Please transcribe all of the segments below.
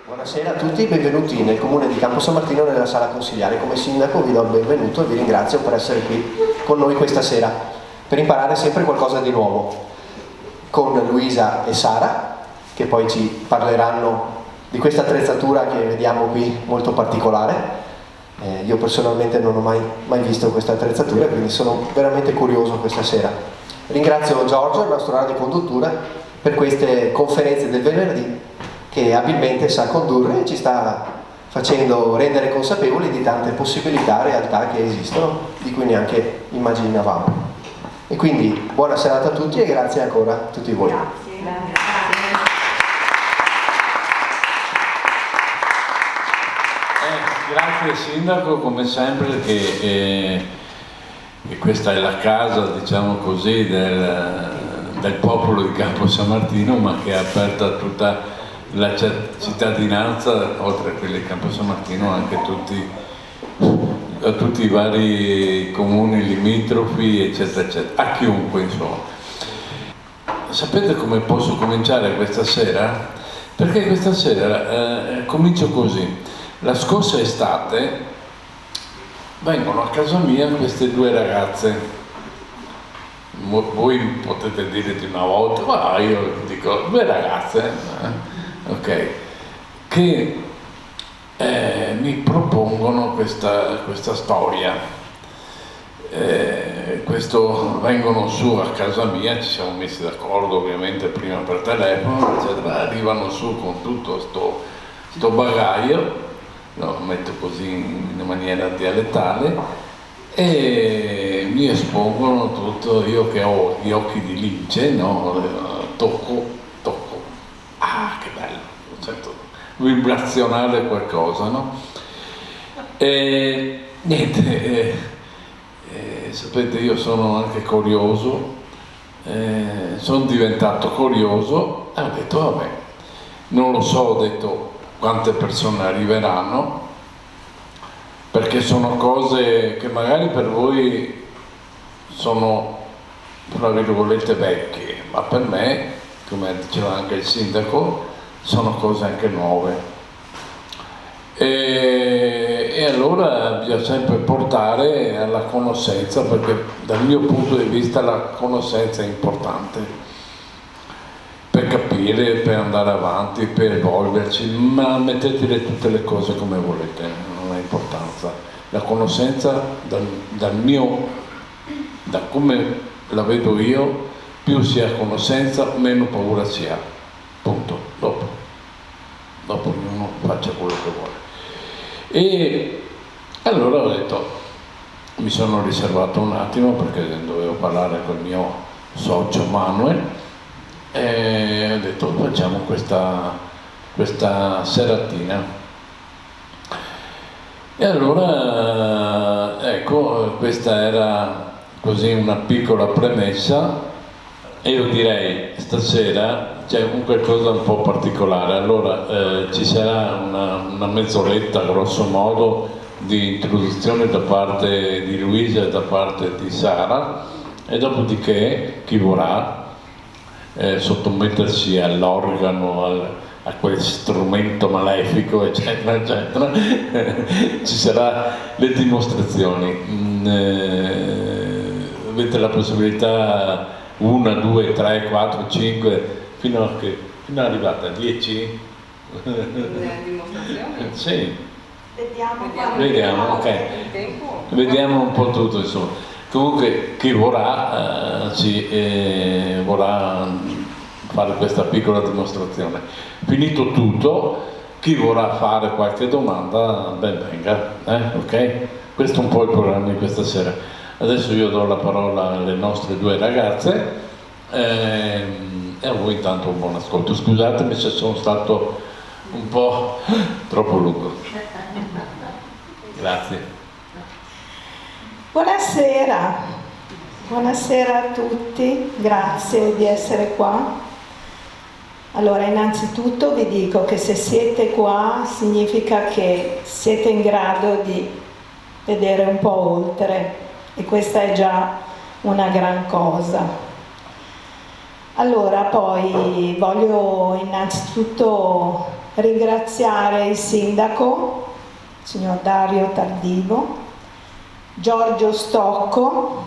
Buonasera a tutti, benvenuti nel comune di Campo San Martino nella sala consigliare. Come sindaco vi do il benvenuto e vi ringrazio per essere qui con noi questa sera per imparare sempre qualcosa di nuovo con Luisa e Sara, che poi ci parleranno di questa attrezzatura che vediamo qui molto particolare. Io personalmente non ho mai visto questa attrezzatura, quindi sono veramente curioso questa sera. Ringrazio Giorgio, il nostro radio conduttura, per queste conferenze del venerdì che abilmente sa condurre e ci sta facendo rendere consapevoli di tante possibilità, realtà che esistono, di cui neanche immaginavamo. E quindi buona serata a tutti e grazie ancora a tutti voi. Grazie Sindaco, come sempre che questa è la casa, diciamo così, del popolo di Campo San Martino, ma che è aperta a tutta la cittadinanza, oltre a quelli di Campo San Martino, anche a tutti i vari comuni limitrofi, eccetera, eccetera, a chiunque insomma. Sapete come posso cominciare questa sera? Perché questa sera comincio così. La scorsa estate vengono a casa mia queste due ragazze. Voi potete dire di una volta, ma io dico due ragazze. Ok, che mi propongono questa storia. Vengono su a casa mia, ci siamo messi d'accordo ovviamente prima per telefono, eccetera, arrivano su con tutto sto bagaglio, lo metto così in maniera dialettale, e mi espongono tutto. Io che ho gli occhi di lince, no? Tocco. Ah, che bello, sento vibrazionale qualcosa, no? E niente, sapete, io sono anche curioso, sono diventato curioso e ho detto vabbè, non lo so, ho detto quante persone arriveranno, perché sono cose che magari per voi sono, tra virgolette, vecchie, ma per me, come diceva anche il sindaco, sono cose anche nuove. E allora bisogna sempre portare alla conoscenza, perché dal mio punto di vista la conoscenza è importante per capire, per andare avanti, per evolverci, ma mettetele tutte le cose come volete, non ha importanza. La conoscenza da come la vedo io, più si ha conoscenza, meno paura si ha, punto. Dopo ognuno faccia quello che vuole. E allora ho detto, mi sono riservato un attimo perché dovevo parlare col mio socio Manuel, e ho detto facciamo questa seratina. E allora ecco, questa era così una piccola premessa. E io direi stasera c'è un qualcosa un po' particolare. Allora ci sarà una mezz'oretta grosso modo di introduzione da parte di Luisa e da parte di Sara, e dopodiché chi vorrà sottomettersi all'organo, a quel strumento malefico, eccetera, eccetera, ci saranno le dimostrazioni. Avete la possibilità 1, 2, 3, 4, 5, fino ad arrivare a 10. Sì. Vediamo, ok. Vediamo un po' tutto, insomma. Comunque chi vorrà vorrà fare questa piccola dimostrazione. Finito tutto, chi vorrà fare qualche domanda, ben venga, ok? Questo è un po' il programma di questa sera. Adesso io do la parola alle nostre due ragazze e a voi intanto un buon ascolto. Scusatemi se sono stato un po' troppo lungo. Grazie. Buonasera a tutti, grazie di essere qua. Allora, innanzitutto vi dico che se siete qua significa che siete in grado di vedere un po' oltre, e questa è già una gran cosa. Allora, poi voglio innanzitutto ringraziare il sindaco, il signor Dario Tardivo, Giorgio Stocco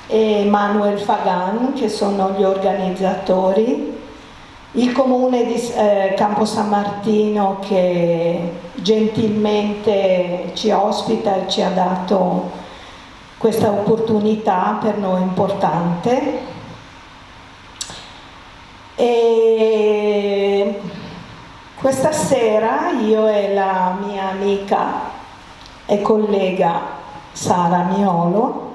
e Manuel Fagan, che sono gli organizzatori, il comune di Campo San Martino che gentilmente ci ospita e ci ha dato questa opportunità per noi importante. E questa sera io e la mia amica e collega Sara Miolo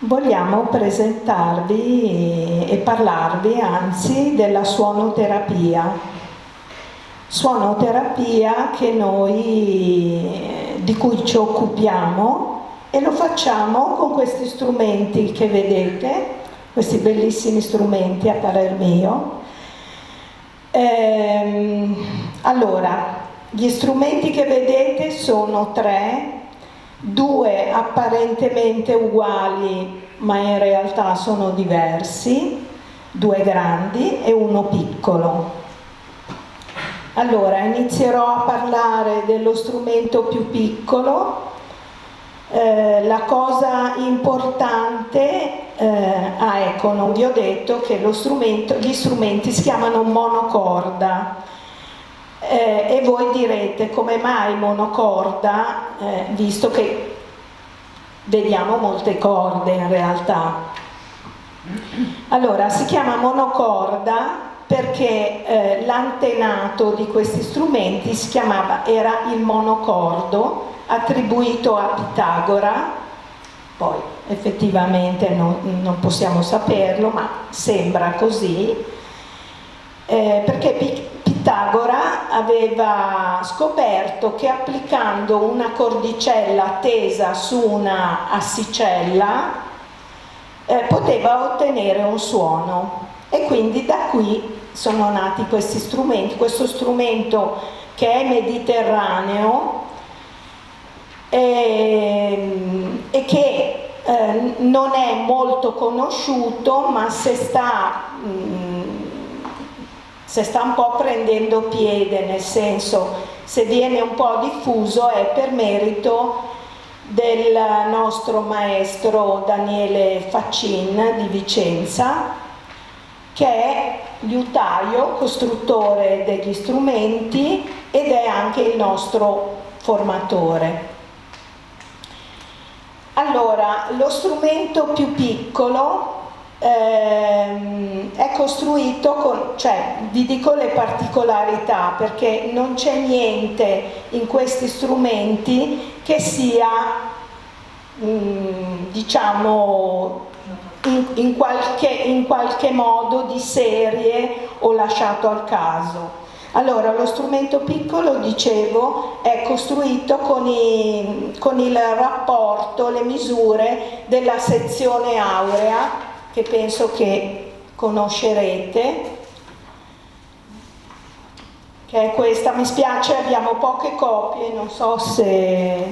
vogliamo presentarvi e parlarvi anzi della suonoterapia che di cui ci occupiamo, e lo facciamo con questi strumenti che vedete, questi bellissimi strumenti a parer mio. Allora, gli strumenti che vedete sono 3, 2 apparentemente uguali ma in realtà sono diversi, 2 grandi e 1 piccolo. Allora, inizierò a parlare dello strumento più piccolo. La cosa importante, ecco, non vi ho detto che gli strumenti si chiamano monocorda, e voi direte come mai monocorda, visto che vediamo molte corde in realtà. Allora, si chiama monocorda perché l'antenato di questi strumenti era il monocordo, attribuito a Pitagora. Poi effettivamente non possiamo saperlo, ma sembra così, perché Pitagora aveva scoperto che applicando una cordicella tesa su una assicella poteva ottenere un suono, e quindi da qui sono nati questi strumenti. Questo strumento che è mediterraneo e che non è molto conosciuto, ma se sta un po' prendendo piede, nel senso, se viene un po' diffuso è per merito del nostro maestro Daniele Faccin di Vicenza, che è liutaio, costruttore degli strumenti ed è anche il nostro formatore. Allora, lo strumento più piccolo è costruito vi dico le particolarità, perché non c'è niente in questi strumenti che sia diciamo in qualche modo di serie o lasciato al caso. Allora, lo strumento piccolo, dicevo, è costruito con il rapporto, le misure della sezione aurea, che penso che conoscerete, che è questa. Mi spiace, abbiamo poche copie, non so se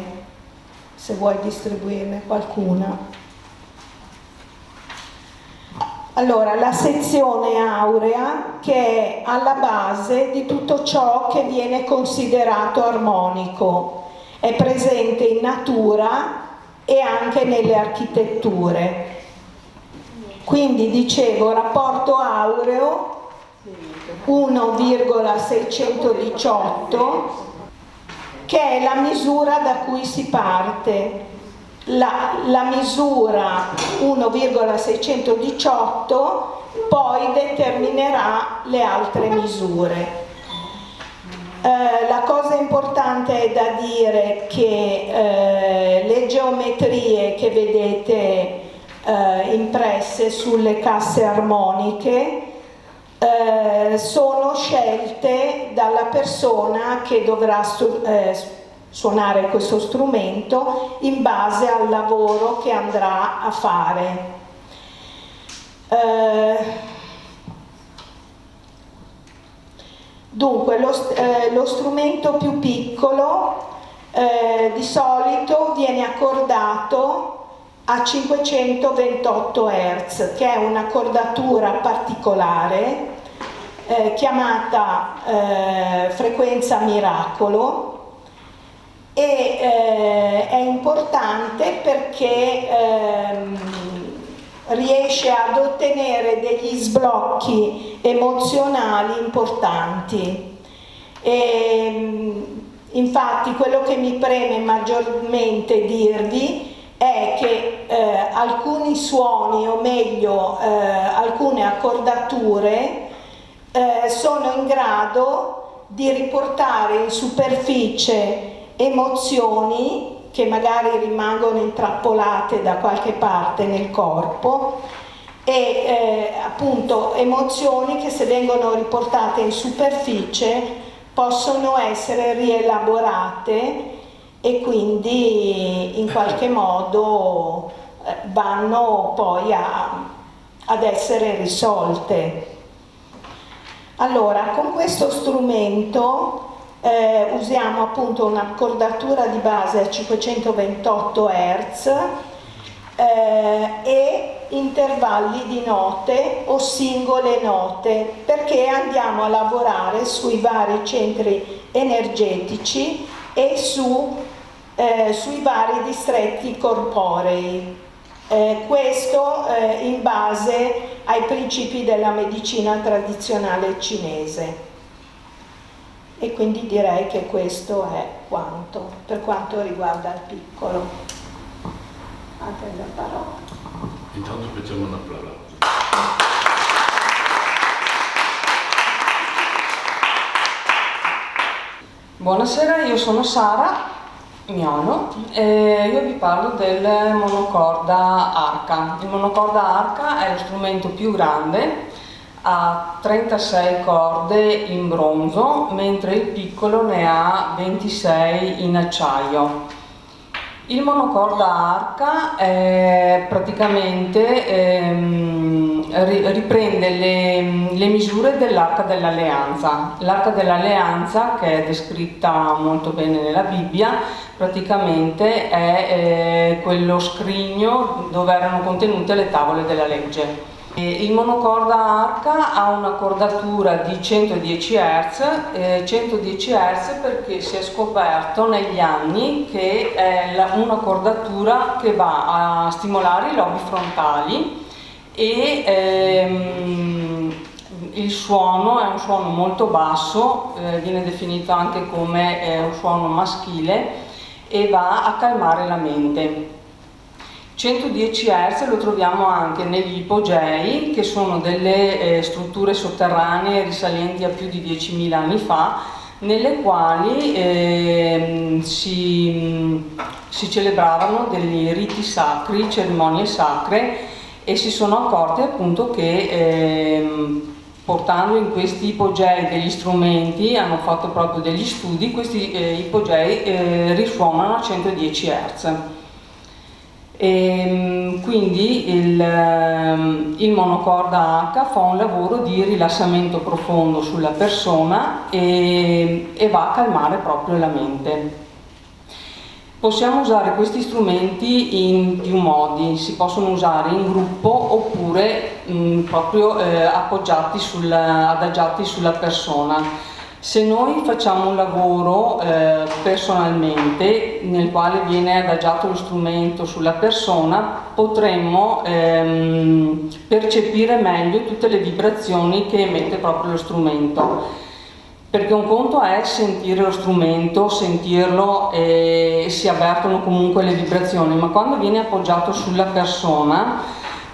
vuoi distribuirne qualcuna. Allora, la sezione aurea, che è alla base di tutto ciò che viene considerato armonico, è presente in natura e anche nelle architetture. Quindi, dicevo, rapporto aureo 1,618, che è la misura da cui si parte. La misura 1,618 poi determinerà le altre misure. La cosa importante è da dire che le geometrie che vedete impresse sulle casse armoniche sono scelte dalla persona che dovrà suonare questo strumento in base al lavoro che andrà a fare. Dunque, lo strumento più piccolo di solito viene accordato a 528 Hz, che è un'accordatura particolare chiamata frequenza miracolo, e è importante perché riesce ad ottenere degli sblocchi emozionali importanti. Infatti quello che mi preme maggiormente dirvi è che alcuni suoni, o meglio alcune accordature, sono in grado di riportare in superficie emozioni che magari rimangono intrappolate da qualche parte nel corpo, e appunto emozioni che, se vengono riportate in superficie, possono essere rielaborate e quindi in qualche modo vanno poi ad essere risolte. Allora, con questo strumento usiamo appunto un'accordatura di base a 528 Hz e intervalli di note o singole note, perché andiamo a lavorare sui vari centri energetici e sui vari distretti corporei. Questo in base ai principi della medicina tradizionale cinese. E quindi direi che questo è quanto per quanto riguarda il piccolo. A te la parola. Intanto facciamo un applauso. Buonasera, io sono Sara Miolo e io vi parlo del monocorda arca. Il monocorda arca è lo strumento più grande, ha 36 corde in bronzo, mentre il piccolo ne ha 26 in acciaio. Il monocorda arca praticamente riprende le misure dell'Arca dell'Alleanza. L'Arca dell'Alleanza, che è descritta molto bene nella Bibbia, praticamente è quello scrigno dove erano contenute le tavole della legge. Il monocorda arca ha una cordatura di 110 Hz, 110 Hz perché si è scoperto negli anni che è una cordatura che va a stimolare i lobi frontali e il suono è un suono molto basso, viene definito anche come un suono maschile e va a calmare la mente. 110 Hz lo troviamo anche negli ipogei, che sono delle strutture sotterranee risalenti a più di 10.000 anni fa, nelle quali si celebravano dei riti sacri, cerimonie sacre, e si sono accorti appunto che portando in questi ipogei degli strumenti, hanno fatto proprio degli studi, questi ipogei risuonano a 110 Hz. Quindi il monocorda H fa un lavoro di rilassamento profondo sulla persona e va a calmare proprio la mente. Possiamo usare questi strumenti in più modi, si possono usare in gruppo oppure proprio adagiati sulla persona. Se noi facciamo un lavoro personalmente, nel quale viene adagiato lo strumento sulla persona, potremmo percepire meglio tutte le vibrazioni che emette proprio lo strumento. Perché un conto è sentire lo strumento, sentirlo e si avvertono comunque le vibrazioni, ma quando viene appoggiato sulla persona,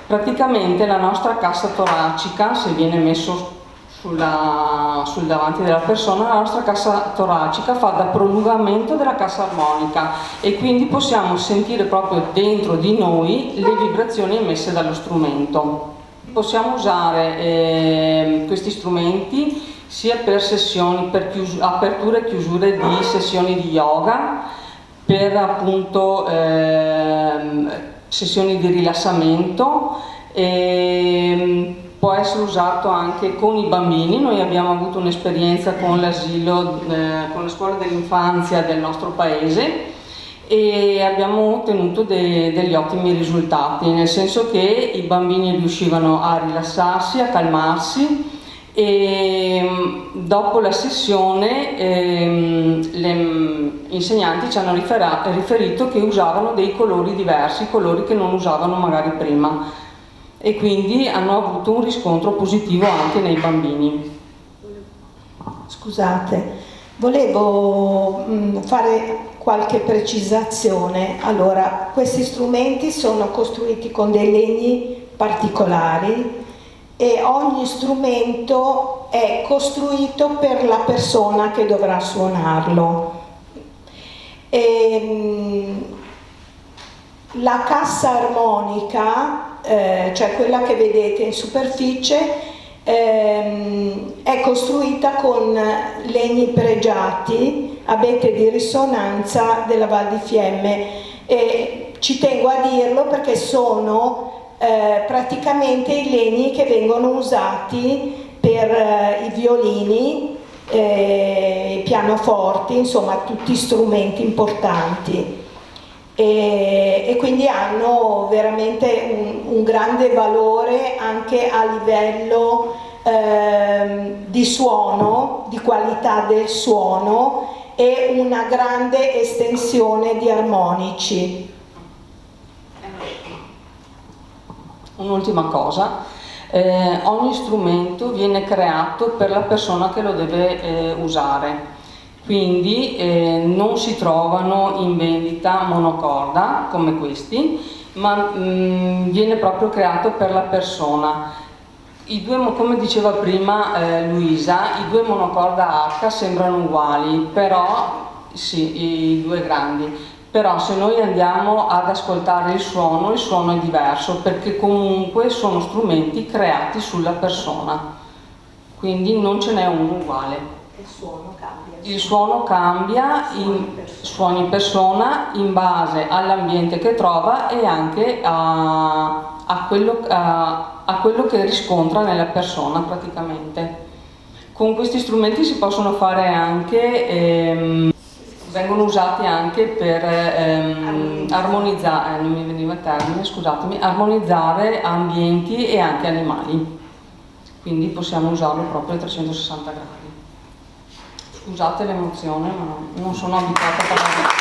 praticamente la nostra cassa toracica, se viene messo sul davanti della persona, la nostra cassa toracica fa da prolungamento della cassa armonica e quindi possiamo sentire proprio dentro di noi le vibrazioni emesse dallo strumento. Possiamo usare questi strumenti sia per sessioni, per aperture e chiusure di sessioni di yoga, per appunto sessioni di rilassamento, può essere usato anche con i bambini. Noi abbiamo avuto un'esperienza con l'asilo, con la scuola dell'infanzia del nostro paese, e abbiamo ottenuto degli ottimi risultati, nel senso che i bambini riuscivano a rilassarsi, a calmarsi, e dopo la sessione le insegnanti ci hanno riferito che usavano dei colori diversi, colori che non usavano magari prima, e quindi hanno avuto un riscontro positivo anche nei bambini. Scusate, volevo fare qualche precisazione. Allora, questi strumenti sono costruiti con dei legni particolari e ogni strumento è costruito per la persona che dovrà suonarlo. La cassa armonica, cioè quella che vedete in superficie, è costruita con legni pregiati, abete di risonanza della Val di Fiemme, e ci tengo a dirlo perché sono praticamente i legni che vengono usati per i violini, i pianoforti, insomma tutti strumenti importanti, e quindi hanno veramente un grande valore anche a livello di suono, di qualità del suono, e una grande estensione di armonici. Un'ultima cosa, ogni strumento viene creato per la persona che lo deve usare, quindi non si trovano in vendita monocorda come questi, ma viene proprio creato per la persona. Come diceva prima Luisa, i due monocorda H sembrano uguali, però sì, i due grandi. Però se noi andiamo ad ascoltare il suono è diverso, perché comunque sono strumenti creati sulla persona, quindi non ce n'è uno uguale. Il suono cambia, suoni persona in base all'ambiente che trova e anche a quello che riscontra nella persona praticamente. Con questi strumenti si possono fare anche... vengono usati anche per armonizzare, non mi veniva il termine, scusatemi, armonizzare ambienti e anche animali, quindi possiamo usarlo proprio a 360 gradi. Scusate l'emozione, ma non sono abituata a parlare.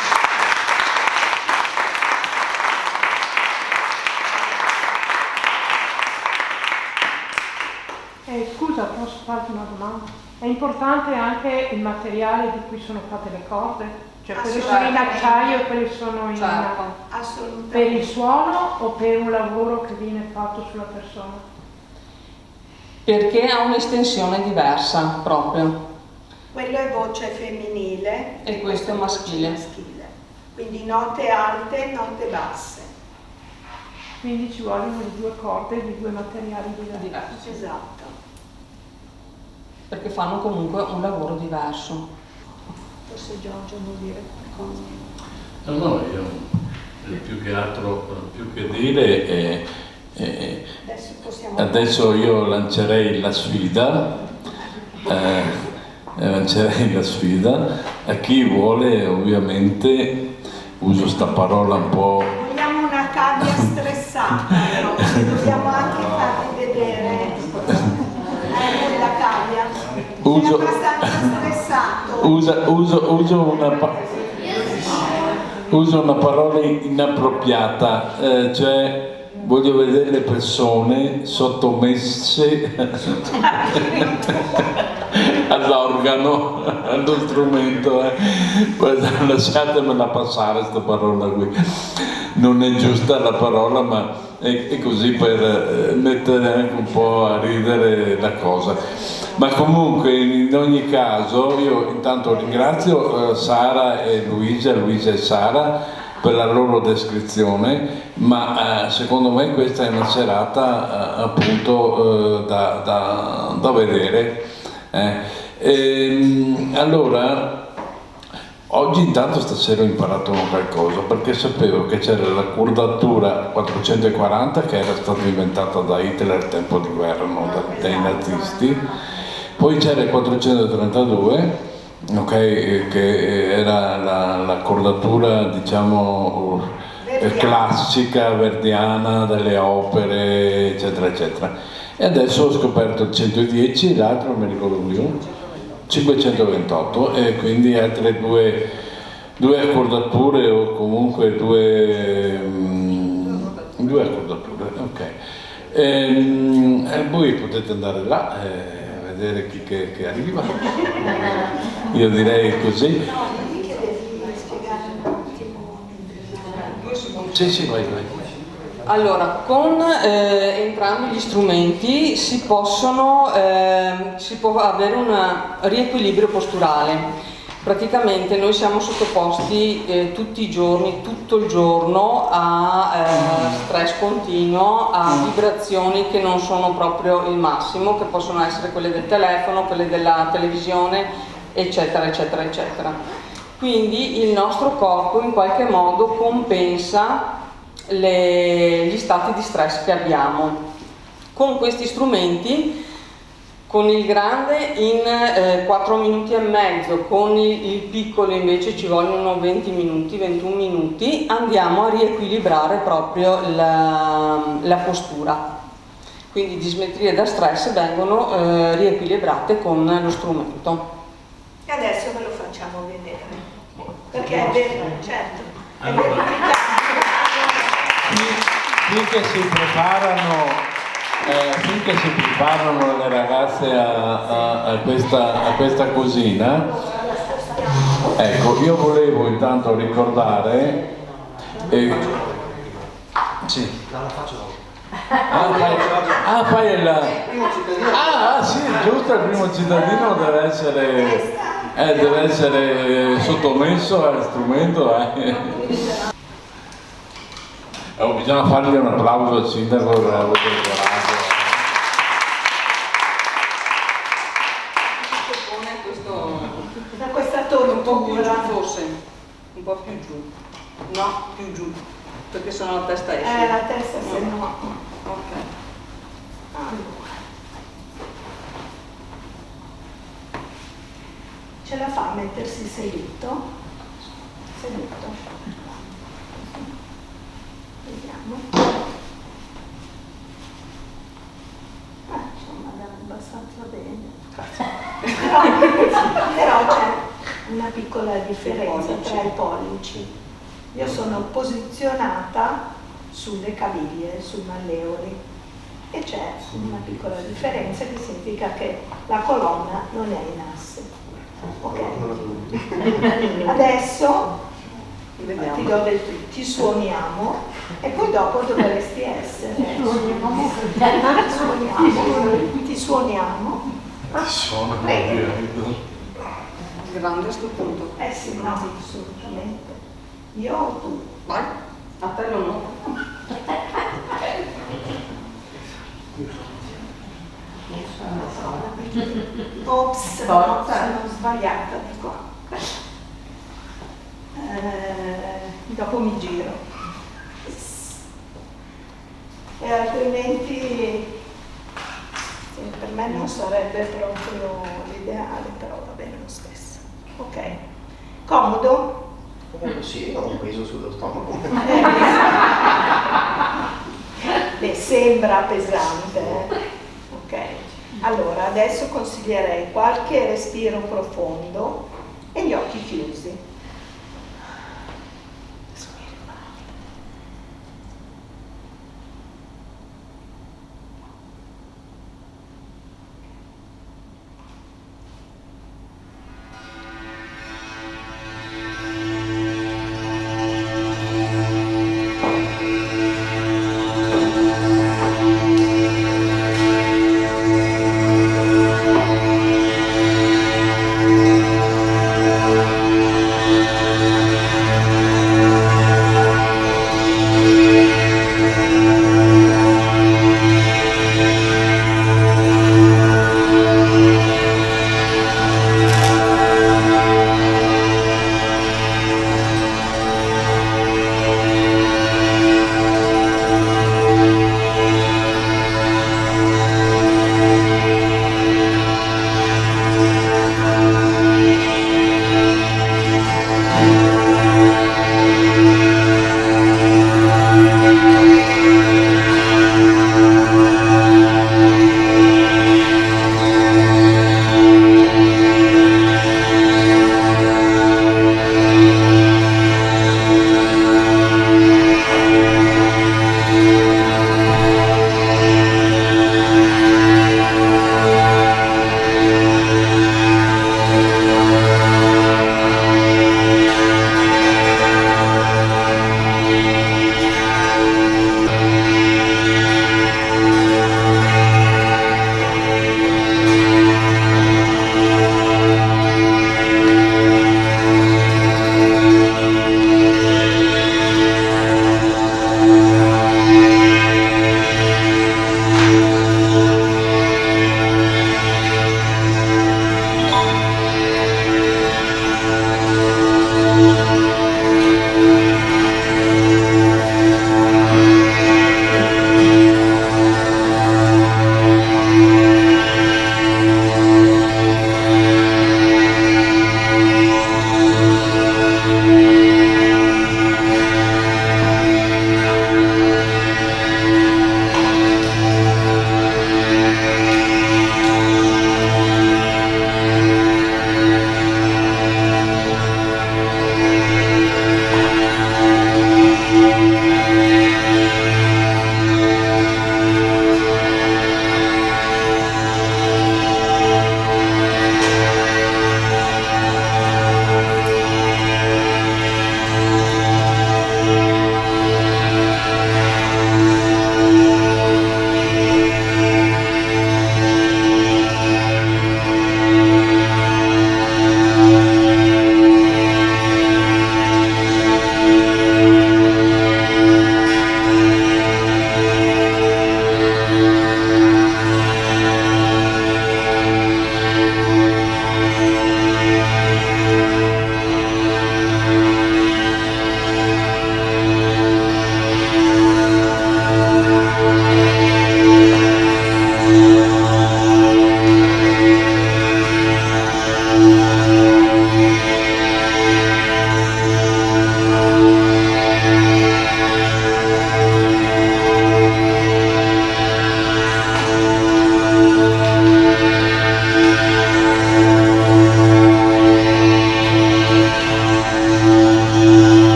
Scusa, posso farti una domanda? È importante anche il materiale di cui sono fatte le corde? Cioè quelle sono in acciaio e quelle sono in... Assolutamente. Per il suono o per un lavoro che viene fatto sulla persona? Perché ha un'estensione diversa proprio. Quello è voce femminile E questo è maschile. Quindi note alte e note basse. Quindi ci vogliono due corde di due materiali diversi. Esatto. Perché fanno comunque un lavoro diverso. Forse Giorgio vuol dire qualcosa. No, io più che altro, più che dire, adesso io lancerei la sfida, a chi vuole, ovviamente, uso sta parola un po'... Vogliamo una cavia stressata, però dobbiamo anche farvi vedere la cavia. Uso, è abbastanza stressato. uso una parola inappropriata, cioè voglio vedere le persone sottomesse all'organo, allo strumento. Lasciatemela passare questa parola qui, non è giusta la parola, ma è così per mettere anche un po' a ridere la cosa. Ma comunque, in ogni caso, io intanto ringrazio Sara e Luisa e Sara per la loro descrizione, ma secondo me questa è una serata appunto da vedere. Allora, oggi intanto stasera ho imparato qualcosa, perché sapevo che c'era la cordatura 440 che era stata inventata da Hitler al tempo di guerra, no? Dai nazisti. Poi c'era il 432 ok, che era l'accordatura, diciamo, classica, verdiana, delle opere, eccetera, eccetera. E adesso ho scoperto il 110, l'altro non mi ricordo più, 528, e quindi altre due accordature, o comunque due accordature, ok. Voi potete andare là e vedere chi che arriva. Io direi così. Sì, vai. Allora, con entrambi gli strumenti si può avere un riequilibrio posturale. Praticamente noi siamo sottoposti tutti i giorni, tutto il giorno a stress continuo, a vibrazioni che non sono proprio il massimo, che possono essere quelle del telefono, quelle della televisione, eccetera, eccetera, eccetera. Quindi il nostro corpo in qualche modo compensa gli stati di stress che abbiamo. Con questi strumenti, con il grande in 4 minuti e mezzo, con il piccolo invece ci vogliono 20 minuti, 21 minuti, andiamo a riequilibrare proprio la postura. Quindi dismetrie da stress vengono riequilibrate con lo strumento. E adesso ve lo facciamo vedere, perché è vero, certo, è verificato. Finché si preparano le ragazze a questa cosina, ecco, io volevo intanto ricordare, sì. Fai il sì, giusto, il primo cittadino deve essere sottomesso al strumento. Bisogna fargli un applauso al sindaco per aver avuto il coraggio. Da questa torre un po' più giù, forse, un po' più giù, no, più giù, perché sennò la testa esce. La testa se no. Ok. Allora. Ce la fa a mettersi seduto? Seduto. Vediamo. Insomma, andava abbastanza bene. Però c'è una piccola differenza tra i pollici. Io sono posizionata sulle caviglie, sui malleoli, e c'è una piccola differenza che significa che la colonna non è in asse. Ok? Adesso ti do ti suoniamo e poi dopo dovresti essere. Ti suoniamo. Grande a sto punto. Sì, no, assolutamente. Io o tu? Vai, a te no. Ops, no, sono sbagliata di qua. Dopo mi giro. E altrimenti per me non sarebbe proprio l'ideale, però va bene lo stesso. Ok. Comodo? Sì, ho un peso sullo stomaco. Beh, sembra pesante, ok? Allora, adesso consiglierei qualche respiro profondo e gli occhi chiusi.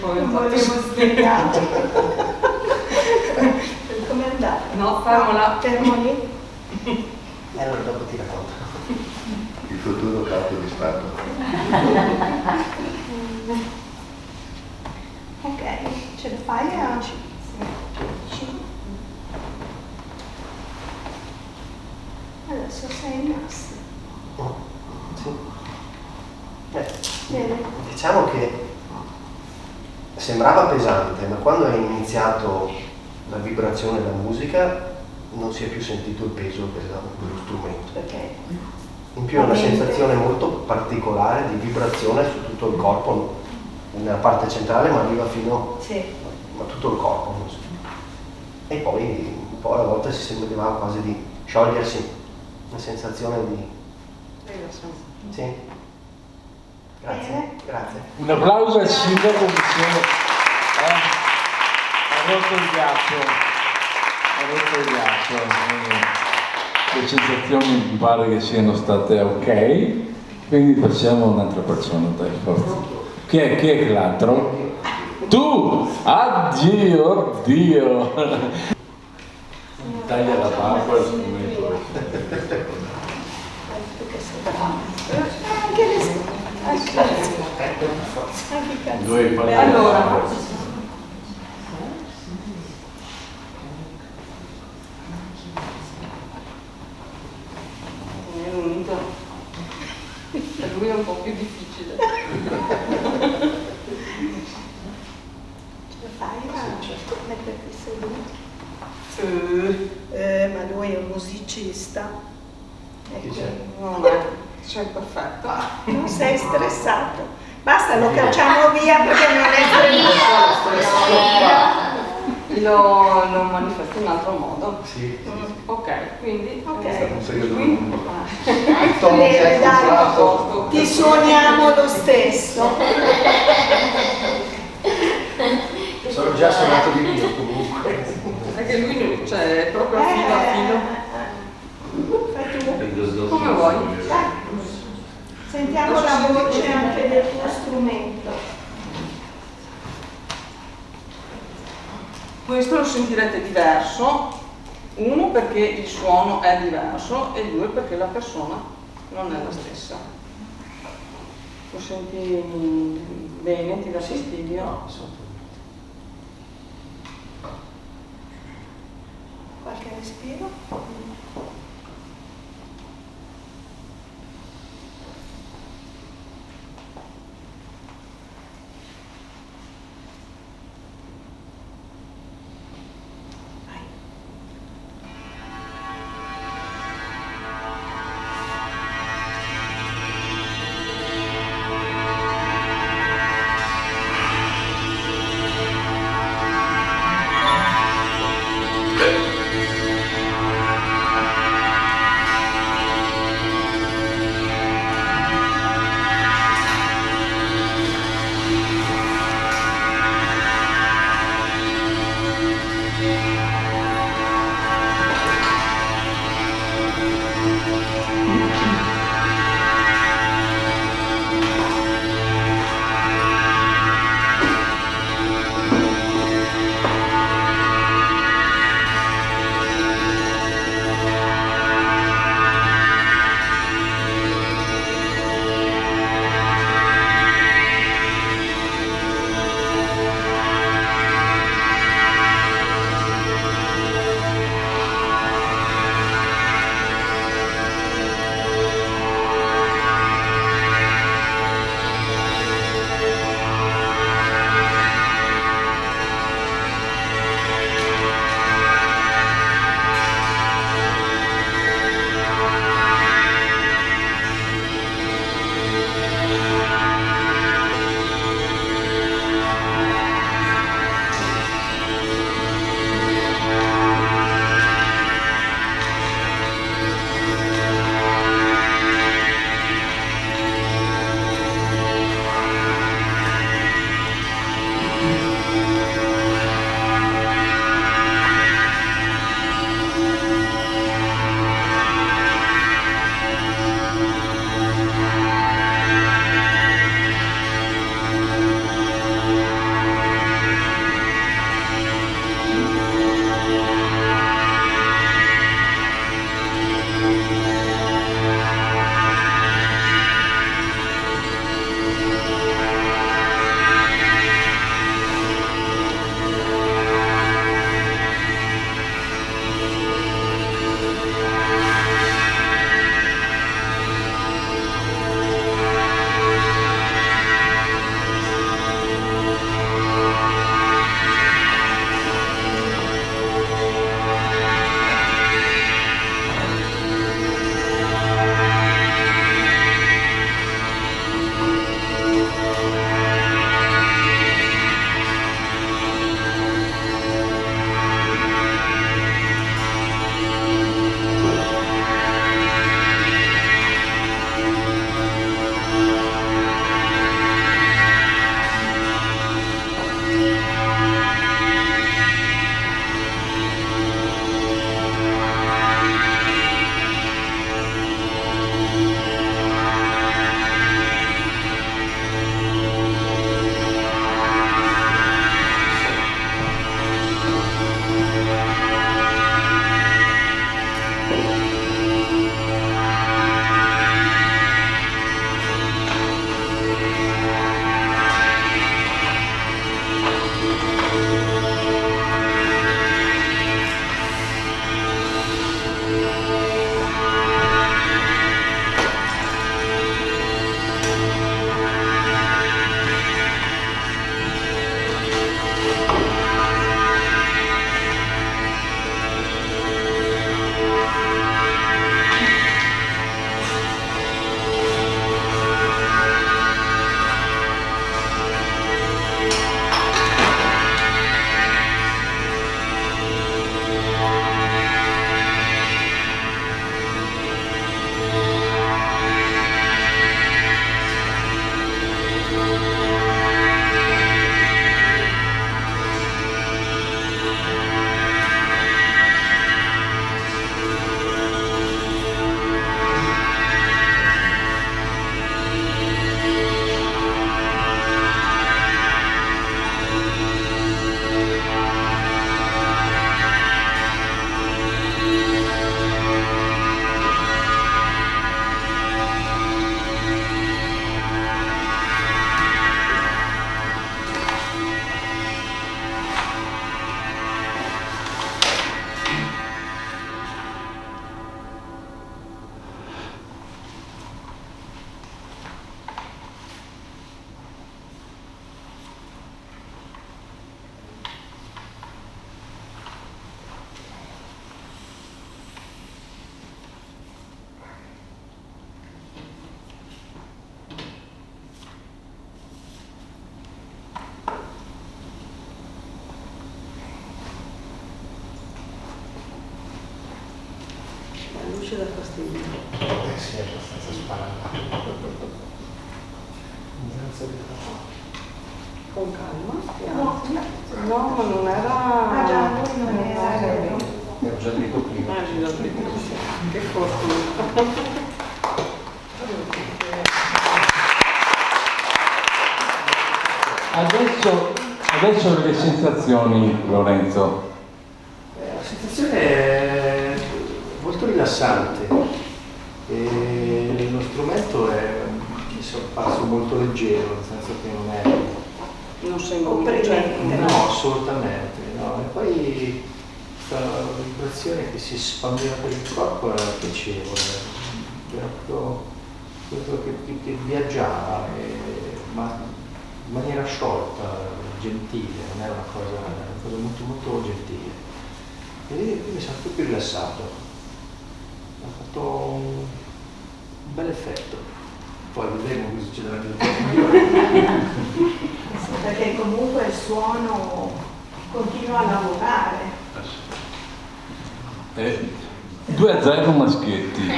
Non volevo spiegare. Come è andata? No, fermola. Fermo lì. Allora dopo ti racconto. Il futuro capo di Stato. Ok, ce la fai oggi? Sì. Adesso sei in asse. Sì. Bene. Diciamo che sembrava pesante, ma quando è iniziato la vibrazione della musica non si è più sentito il peso dello strumento. Ok. In più è una sensazione molto particolare di vibrazione su tutto il corpo, nella parte centrale, ma arriva fino a tutto il corpo. E poi un po' a volte si sembrava quasi di sciogliersi, una sensazione di... Sì. Grazie, grazie. Un applauso al sindaco che ha rotto il ghiaccio. Le sensazioni mi pare che siano state ok, quindi passiamo a un'altra persona, dai, forza. Chi è l'altro? Tu! Addio, oddio! Taglia la barba al strumento. Anche le Allora, è l'unico. Per lui è un po' più difficile. Ce la fai a metterti seduto? Ma lui è un musicista. No, cioè perfetto. Non sei stressato. Basta, lo cacciamo via perché non è stressato. Lo manifesto in altro modo. Sì. Ok, quindi Bene, dai, ti suoniamo lo stesso. Sono già suonato di mio comunque. Perché lui cioè, è proprio a filo a filo. Fai tu. Come vuoi. Sentiamo la voce anche del tuo strumento. Questo lo sentirete diverso, uno perché il suono è diverso e due perché la persona non è la stessa. Lo senti bene, ti dà fastidio? Qualche respiro? che sia abbastanza sparato. Con calma. No, ma non era... Ah già, lui non era vero. L'ho già detto prima. Che fortuna. Adesso le sensazioni, Lorenzo. La sensazione è molto rilassante e lo strumento mi è apparso molto leggero, nel senso che non è... Non sembra Comprimente. No, assolutamente. No. E poi questa vibrazione che si espandeva per il corpo era piacevole, era proprio quello che viaggiava, ma in maniera sciolta, gentile, non era una cosa molto molto gentile. E lì mi sono più rilassato, ha fatto un bel effetto. Poi vedremo cosa succederà nel prossimo. Perché comunque il suono continua a lavorare. 2-0 Maschietti.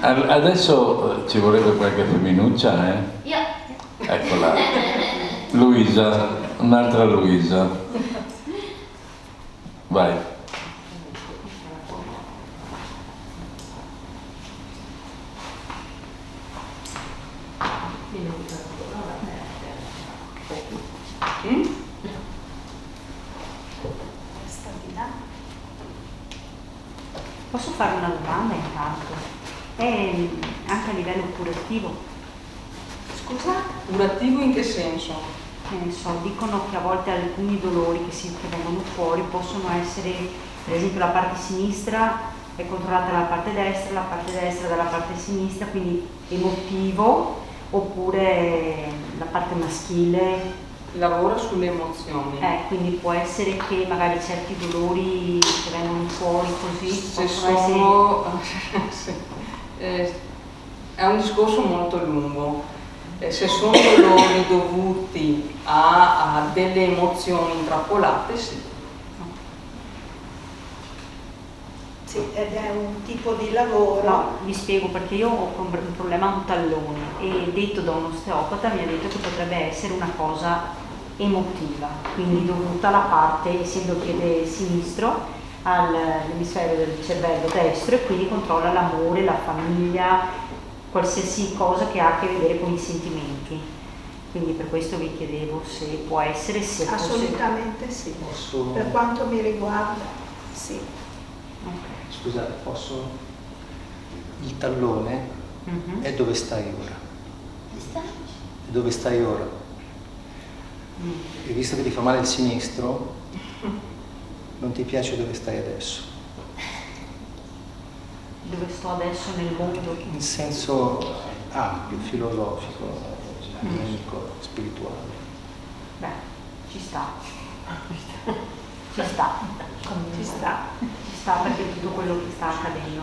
Adesso ci vorrebbe qualche femminuccia, eh? Io. Eccola. Luisa, un'altra Luisa. Vai. Posso fare una domanda intanto? Anche a livello curativo. Scusa? Curativo in che senso? Ne so, dicono che a volte alcuni dolori che vengono fuori possono essere, per esempio la parte sinistra è controllata dalla parte destra dalla parte sinistra, quindi emotivo, oppure la parte maschile. Lavora sulle emozioni. Quindi può essere che magari certi dolori che vengono fuori così Se possono sono... sì. È un discorso molto lungo. Se sono dolori dovuti a delle emozioni intrappolate, sì. Sì, ed è un tipo di lavoro. No, vi spiego perché io ho un problema a un tallone e detto da un osteopata mi ha detto che potrebbe essere una cosa emotiva, quindi dovuta alla parte, essendo il piede sinistro, all'emisfero del cervello destro e quindi controlla l'amore, la famiglia, qualsiasi cosa che ha a che vedere con i sentimenti. Quindi per questo vi chiedevo se può essere, se Assolutamente sì. Posso... Per quanto mi riguarda, sì. Okay. Scusate, posso? Il tallone è dove stai ora. È dove stai ora. E visto che ti fa male il sinistro, non ti piace dove stai adesso. Dove sto adesso nel mondo? In senso ampio, filosofico, amico, spirituale. Beh, ci sta. Ci sta. Ci sta. Ci sta perché tutto quello che sta accadendo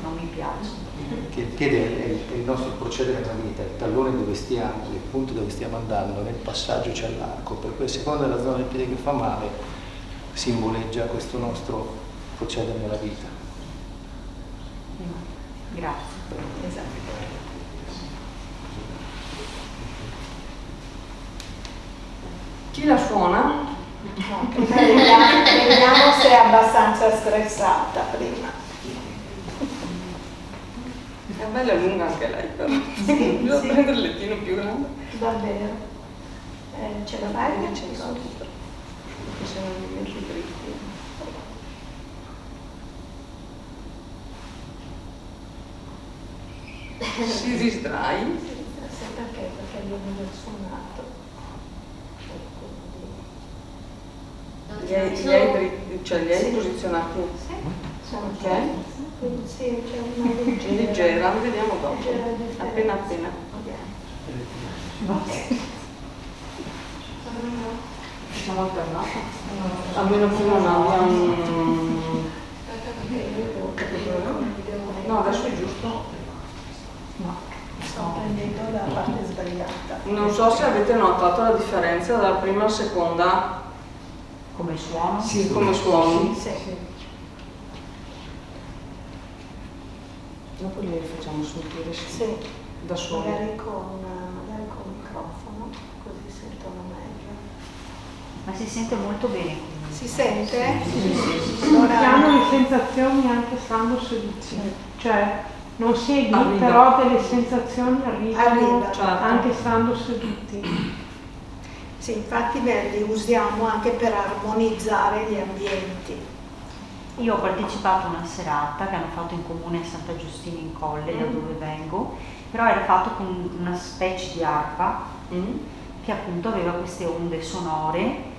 non mi piace. Che il piede è il nostro procedere nella vita, il tallone dove stiamo, il punto dove stiamo andando, nel passaggio c'è l'arco, per cui a seconda della zona del piede che fa male simboleggia questo nostro procedere nella vita. Grazie. Esatto. Chi la suona? No, prima vediamo se è abbastanza stressata prima. È bella lunga anche lei però. Sì, Devo sì. prendere il lettino più grande. Davvero. Ce la fai? Ce l'ho. Perché se non mi metti dritti. Si distrae. Sì, perché? Perché viene del suonato. Li hai dritti, cioè li hai Sì. posizionati? Sì, sono Ok. quindi sì, c'è una leggera. Leggera, vediamo dopo. Leggera differenza. Appena appena. Facciamo alternato. Almeno che non abbia un... No, adesso è giusto. No, sto prendendo la parte sbagliata. Non so se avete notato la differenza dalla prima alla seconda. Come suono? Sì, come suono. Sì. Dopo li facciamo sentire Sì, da soli. magari con microfono, così sentono meglio. Ma si sente molto bene quindi. Si sente? Si hanno le sensazioni anche stando seduti, cioè non siedi, Arriva. però delle sensazioni arrivano Arriva, certo. anche stando seduti. Sì, infatti li usiamo anche per armonizzare gli ambienti. Io ho partecipato a una serata che hanno fatto in comune a Santa Giustina in Colle, da dove vengo, però era fatto con una specie di arpa che appunto aveva queste onde sonore.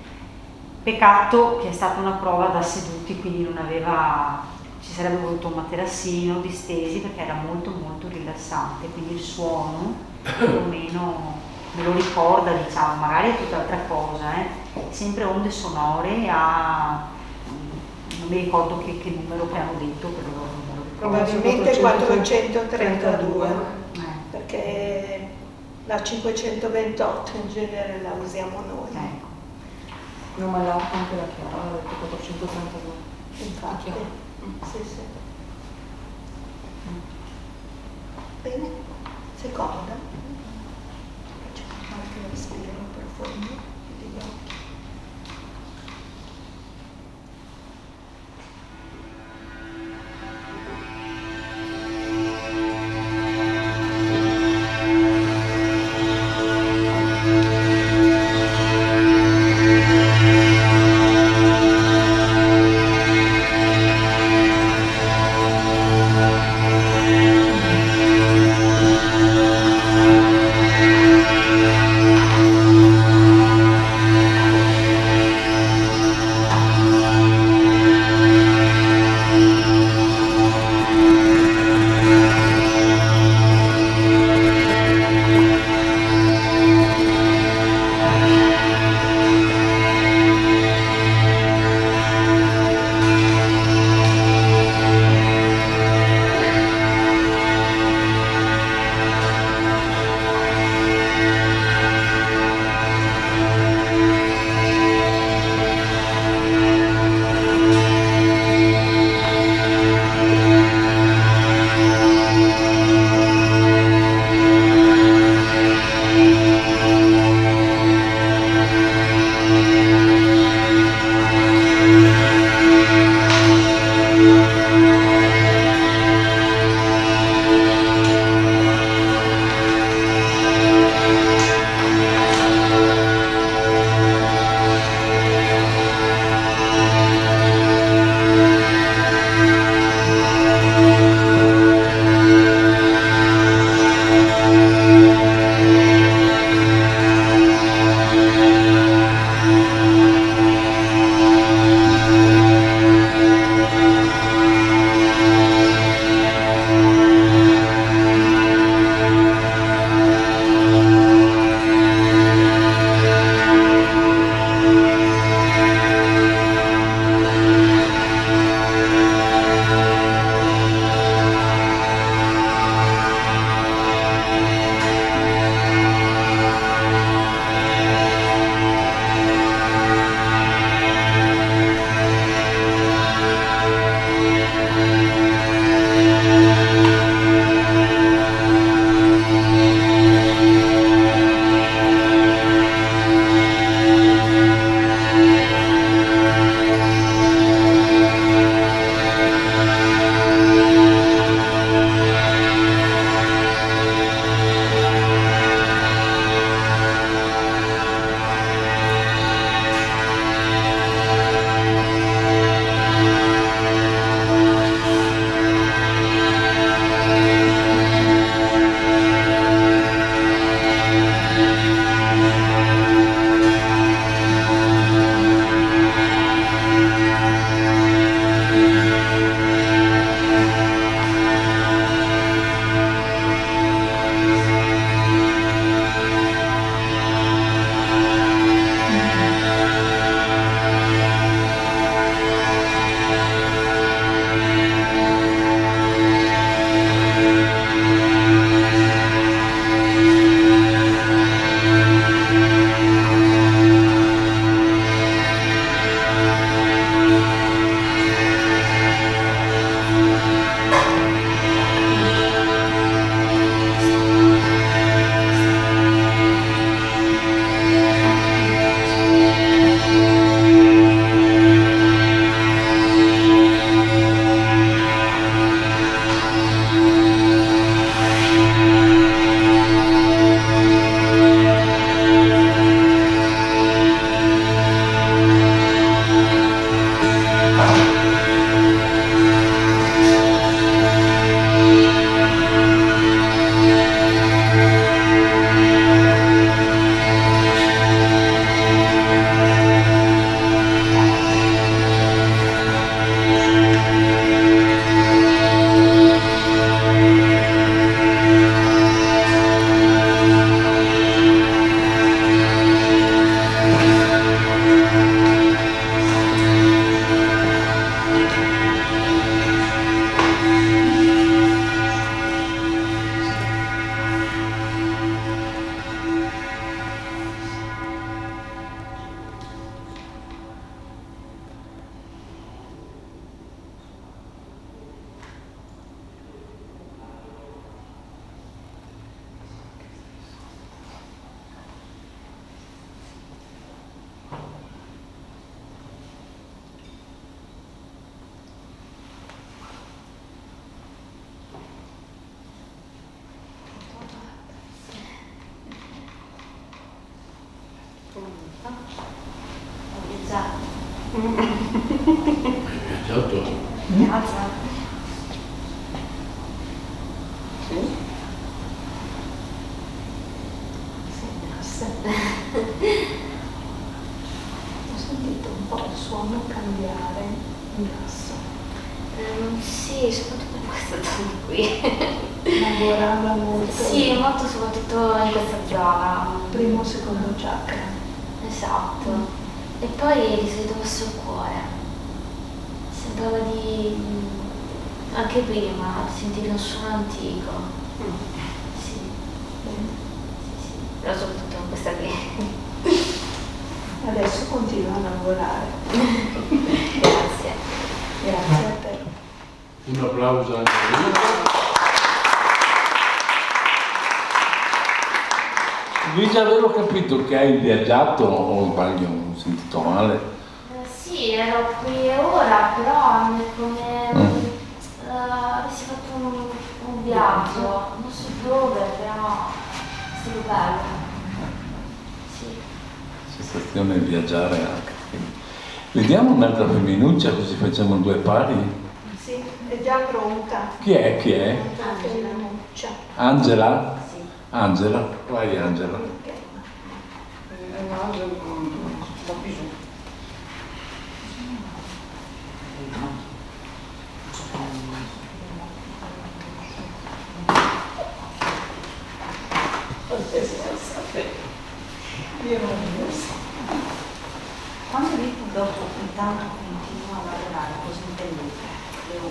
Peccato che è stata una prova da seduti, quindi non aveva, ci sarebbe voluto un materassino distesi perché era molto molto rilassante, quindi il suono più o meno me lo ricorda, diciamo, magari è tutt'altra cosa, sempre onde sonore a... non mi ricordo che numero che hanno detto, però non me lo ricordo. Probabilmente 432, Eh. perché la 528 in genere la usiamo noi. Ecco. No, ma l'arpa anche la Chiara ha detto 432. Infatti, sì, sì. Bene, seconda. Facciamo qualche respiro profondo degli occhi. Ho viaggiato. Viaggiato? Ho sentito un po' il suono cambiare in basso. Sì, soprattutto in questa zona qui. Lavorava molto. Sì, molto soprattutto in questa zona. Primo o secondo chakra. Esatto. E poi di solito verso il cuore. Sembrava di... anche prima, sentire un suono antico. Sì. Sì, sì. Però soprattutto in questa qui. Adesso continua a lavorare. Grazie. Grazie a te. Un applauso anche a lui. Luisa, avevo capito che hai viaggiato, o sbaglio, ho sentito male? Sì, ero qui ora, però è come avessi fatto un viaggio, non so dove, però è stato bello. Sì. Sensazione di viaggiare anche. Vediamo un'altra femminuccia così facciamo due pari. Sì, è già pronta. Chi è? Chi è? La femminuccia. Angela? Sì. Angela? Vai Angela. Ok. Quando dico dopo intanto continua a lavorare, cosa intendete?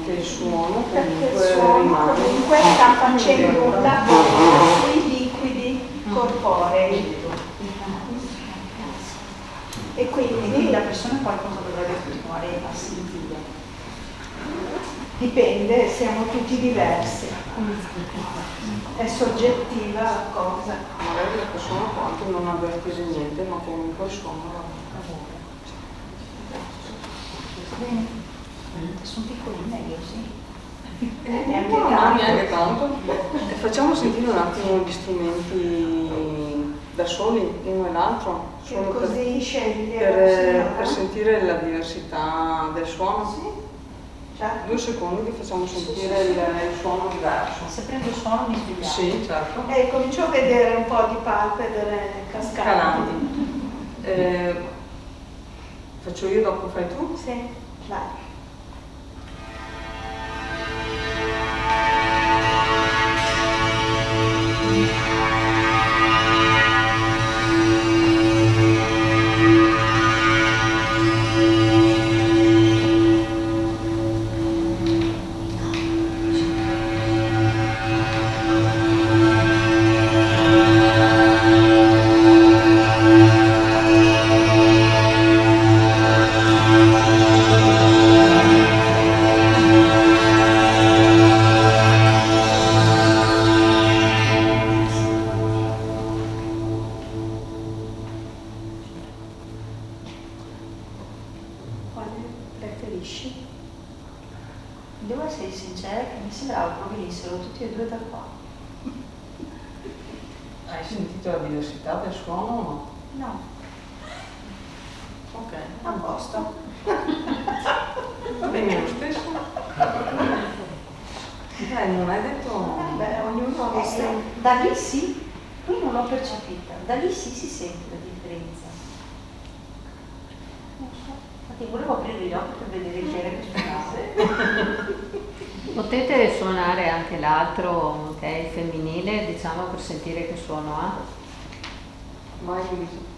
Che il suono Perché il comunque suono rimane. comunque sta facendo un lavoro sui liquidi corporei. E quindi la persona qualcosa dovrebbe continuare a sentire. dipende, siamo tutti diversi. È soggettiva la cosa. Magari la persona può anche non avvertire niente, ma comunque il suono lavora. Sono piccoline io, sì. Neanche No, tanto. neanche tanto. Facciamo sentire un attimo gli strumenti da soli, uno e l'altro, Che solo così sceglie la per signora. sentire la diversità del suono. Sì, certo. 2 secondi che facciamo sentire il suono diverso. Se prendo il suono mi svegliamo. Sì, certo. Comincio a vedere un po' di palpebre cascanti. Scalanti. Faccio io, dopo fai tu? Sì, vai. Quale preferisci? Devo essere sincera che mi sembrava che venissero tutti e due da qua. Hai sentito la diversità del suono o no? No, Ok. A posto. Va bene lo stesso? Non hai detto... Beh, ognuno ha visto. da lì sì, qui non l'ho percepita, da lì sì si sente la differenza. Non so, infatti volevo aprire gli occhi per vedere chi era che suonava. Potete suonare anche l'altro, che è il femminile, diciamo, per sentire che suono ha? Mai visto.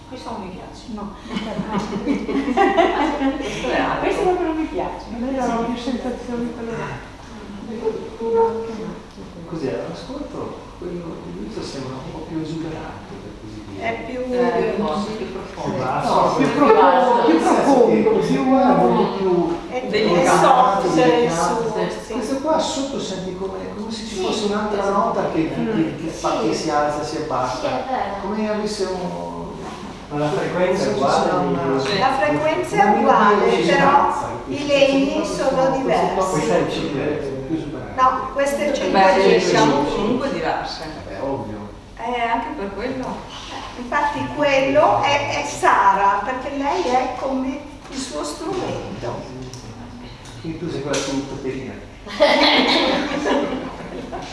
Questo non mi piace. No, Questo proprio non mi piace. A me dava più sensazioni per Cos'era? L'ascolto, quello di Luisa sembra un po' più esuberante, per così dire. è più Più profondo. Più basso, più profondo, più nel senso che profondo, questi più qua più delicato, sì. Questo qua sotto senti come se ci fosse un'altra nota che si alza, si abbassa, come avesse la frequenza è uguale. La frequenza è uguale, però i legni sono diversi. Questa è il C10. No, questo è il C10. Siamo comunque diverse. È ovvio. Anche per quello. Infatti quello è Sara, perché lei è come il suo strumento. Quindi tu sei quella più peperina.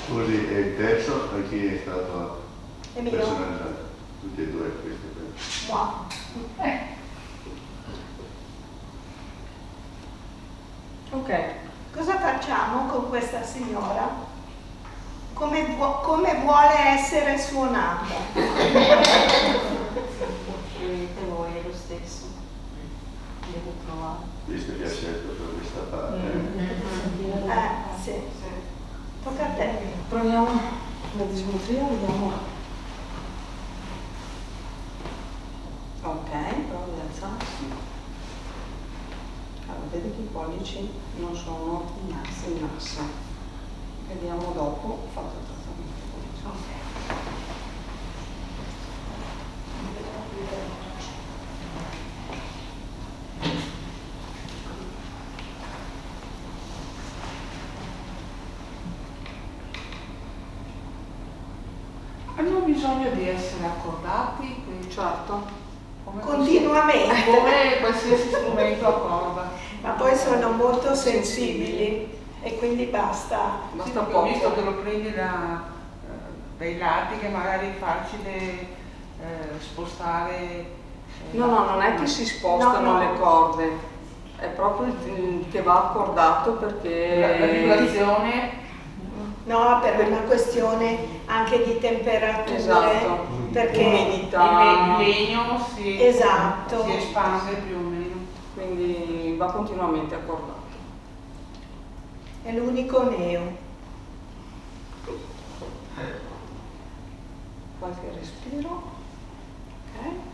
Scusi, e il terzo a chi è stato È mio. personalizzato? Tutti e due questi. Wow. Ok. Cosa facciamo con questa signora? Come vuole essere suonata? Scegliete voi, è lo stesso. Devo provare. Visto che ha scelto per questa parte. Sì. Tocca a te. Proviamo la dismutria, vediamo. Ok, prova ad alzarsi. Allora, vedi che i pollici non sono in asse. Vediamo dopo, fatto il trattamento. Ok. Hanno bisogno di essere accordati, quindi certo. Continuamente. Come qualsiasi strumento a corda. Ma poi sono molto sensibili e quindi basta. Sì, perché ho visto che lo prendi dai lati, che magari è facile spostare. No, non è che si spostano le corde, è proprio che va accordato perché la vibrazione. No, per una questione anche di temperature, esatto, perché umidità, il legno si espande più o meno. Quindi va continuamente accordato. È l'unico neo. Qualche respiro. Ok.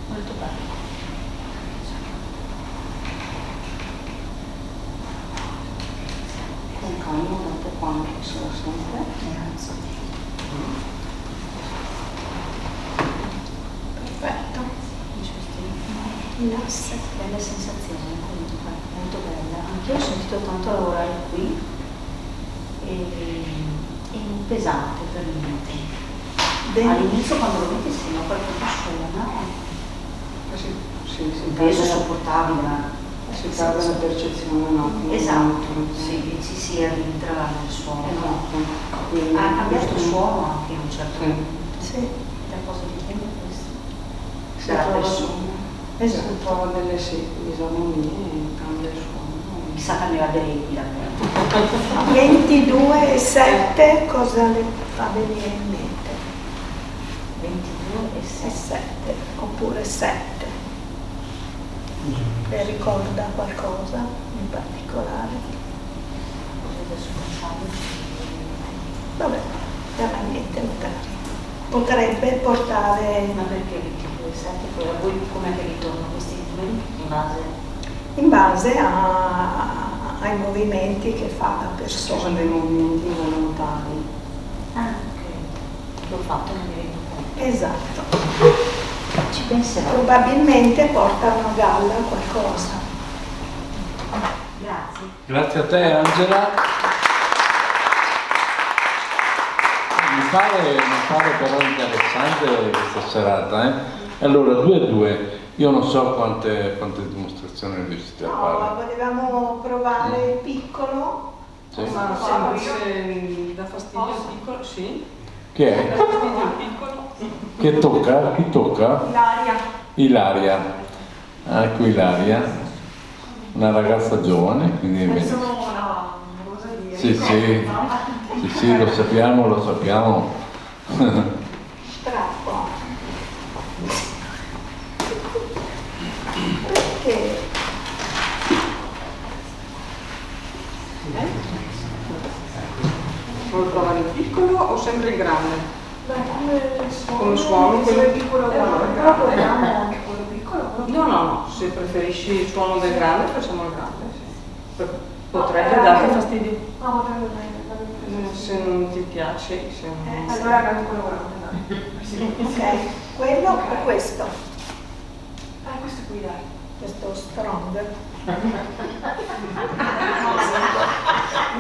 Molto bello. Con calma, dopo quando sarà sempre. Perfetto. Bella sensazione comunque, molto bella. Anche io ho sentito tanto lavorare qui e pesante per il mente. All'inizio quando lo metti sembra qualcosa suona. Il peso è sopportabile. Si perde la percezione, no? Esatto, ci si arrintra nel suono. Ha cambiato il suono anche a un certo punto. Sì. Da cosa dipende questo? Si trova delle disarmonie e cambia il suono. Chissà cambierà delle equilibri. 22 e 7 cosa le fa venire in mente? 22 e 7 oppure 7. Le ricorda qualcosa in particolare? Vabbè, veramente magari. Potrebbe portare... Ma perché 22 e 7? Poi a voi com'è che ritornano questi numeri in base? In base ai movimenti che fa la Ci sono persona. dei movimenti volontari. Ah, ok. L'ho fatto, non mi rendo conto. Esatto. Ci penserò. Probabilmente porta una galla qualcosa. Grazie. Grazie a te Angela. Mi pare però interessante questa serata. Allora, 2 a 2, io non so quante dimostrazioni riuscite a fare. No, volevamo provare il piccolo. Sì. Ma se dà fastidio il piccolo, sì. Che è? Dà fastidio il piccolo. Che tocca? Chi tocca? Ilaria. Ah, ecco Ilaria, una ragazza giovane, quindi è bene. Sì, lo sappiamo. Strappo. Perché? Vuoi provare il piccolo o sempre il grande? Come suono quello piccolo Proviamo anche quello piccolo. No, se preferisci il suono del grande facciamo il grande, sì. Potrebbe darti fastidio. No, potrebbe bene. Se non ti piace, se non... Allora grande quello grande, dai. Ok, quello o questo? Questo qui dai. Questo strong.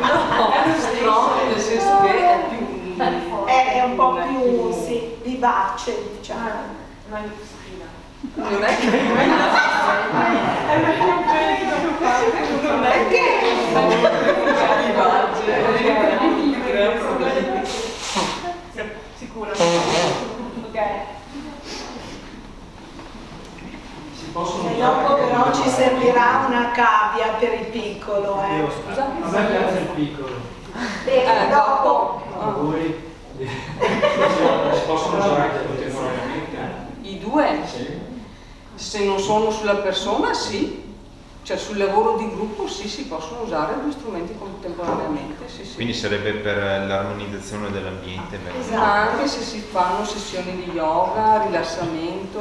No, è strong nel senso che è più... È un po' più vivace, diciamo. Non è disciplina. Non è che... Non è che... Sicura. Ok. E dopo però ci servirà una cavia per il piccolo, Scusa? A me piace il piccolo. Bene, dopo... Voi si possono usare contemporaneamente? I due? Sì. Se non sono sulla persona, sì. Cioè sul lavoro di gruppo sì, si possono usare due strumenti contemporaneamente, sì. Quindi sarebbe per l'armonizzazione dell'ambiente? Esatto. Anche se si fanno sessioni di yoga, rilassamento,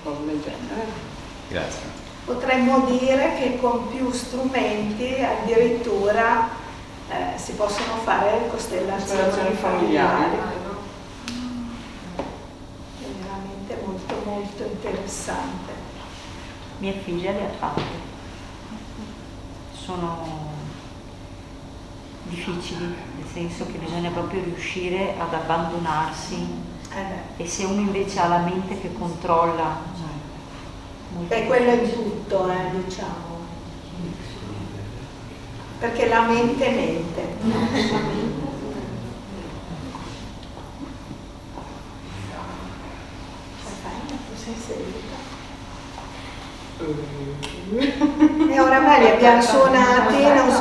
cose del genere. Grazie. Potremmo dire che con più strumenti addirittura si possono fare costellazioni familiari. È veramente molto molto interessante. Mia figlia le ha fatte. Sono difficili, nel senso che bisogna proprio riuscire ad abbandonarsi e se uno invece ha la mente che controlla. E quello è tutto, diciamo. Perché la mente mente. Sei seduta. E oramai li abbiamo suonati, non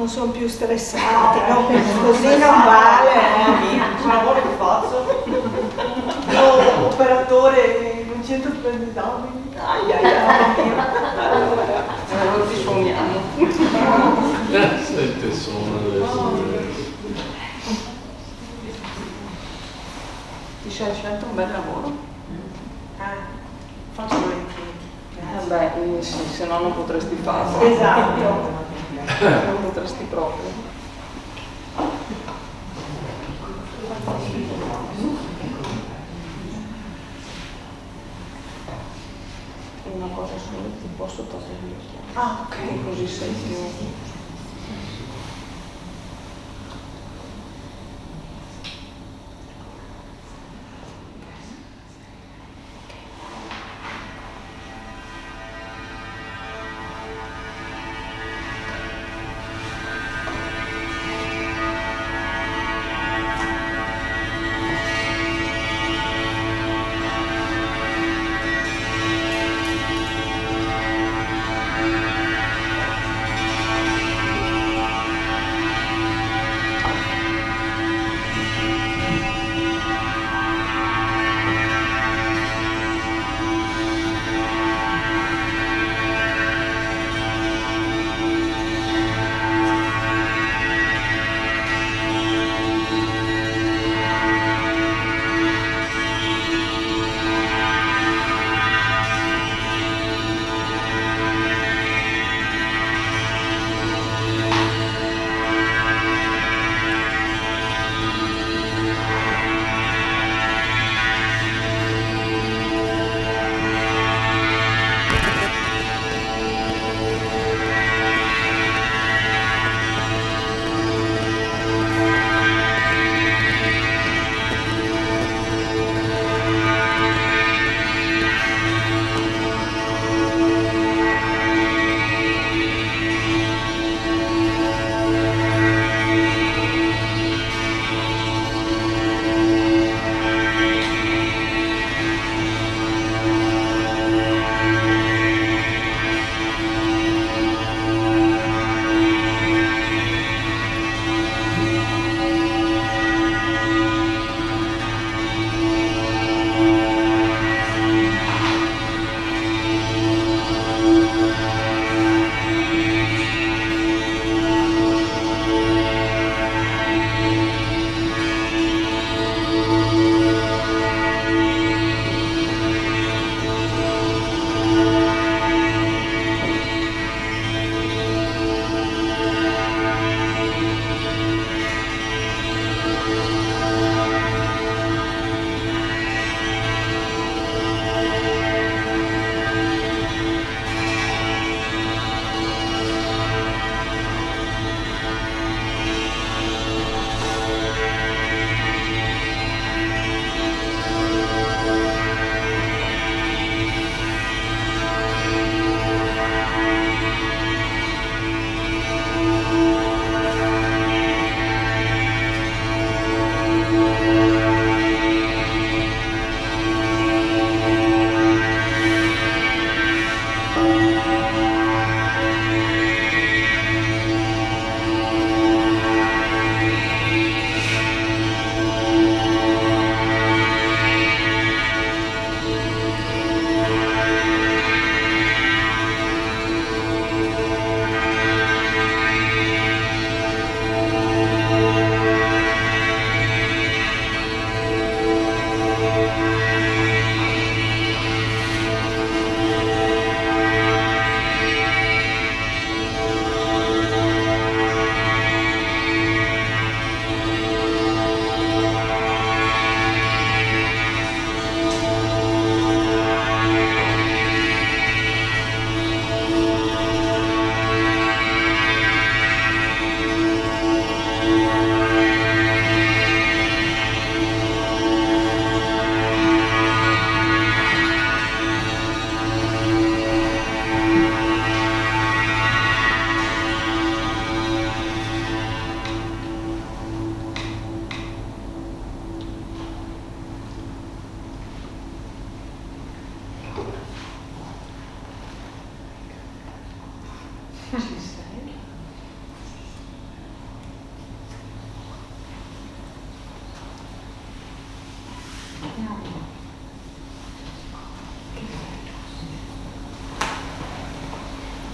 sono più stressati, no? Così non vale. Il lavoro che faccio? Io operatore in un centro di prenditore. Allora ti suoniamo. Sente suono adesso. Ti sei scelto un bel lavoro? sì, se no non potresti farlo. Esatto. Non potresti proprio. Una cosa solo, ti posso togliere gli occhiali. Ah, ok. Così sei più...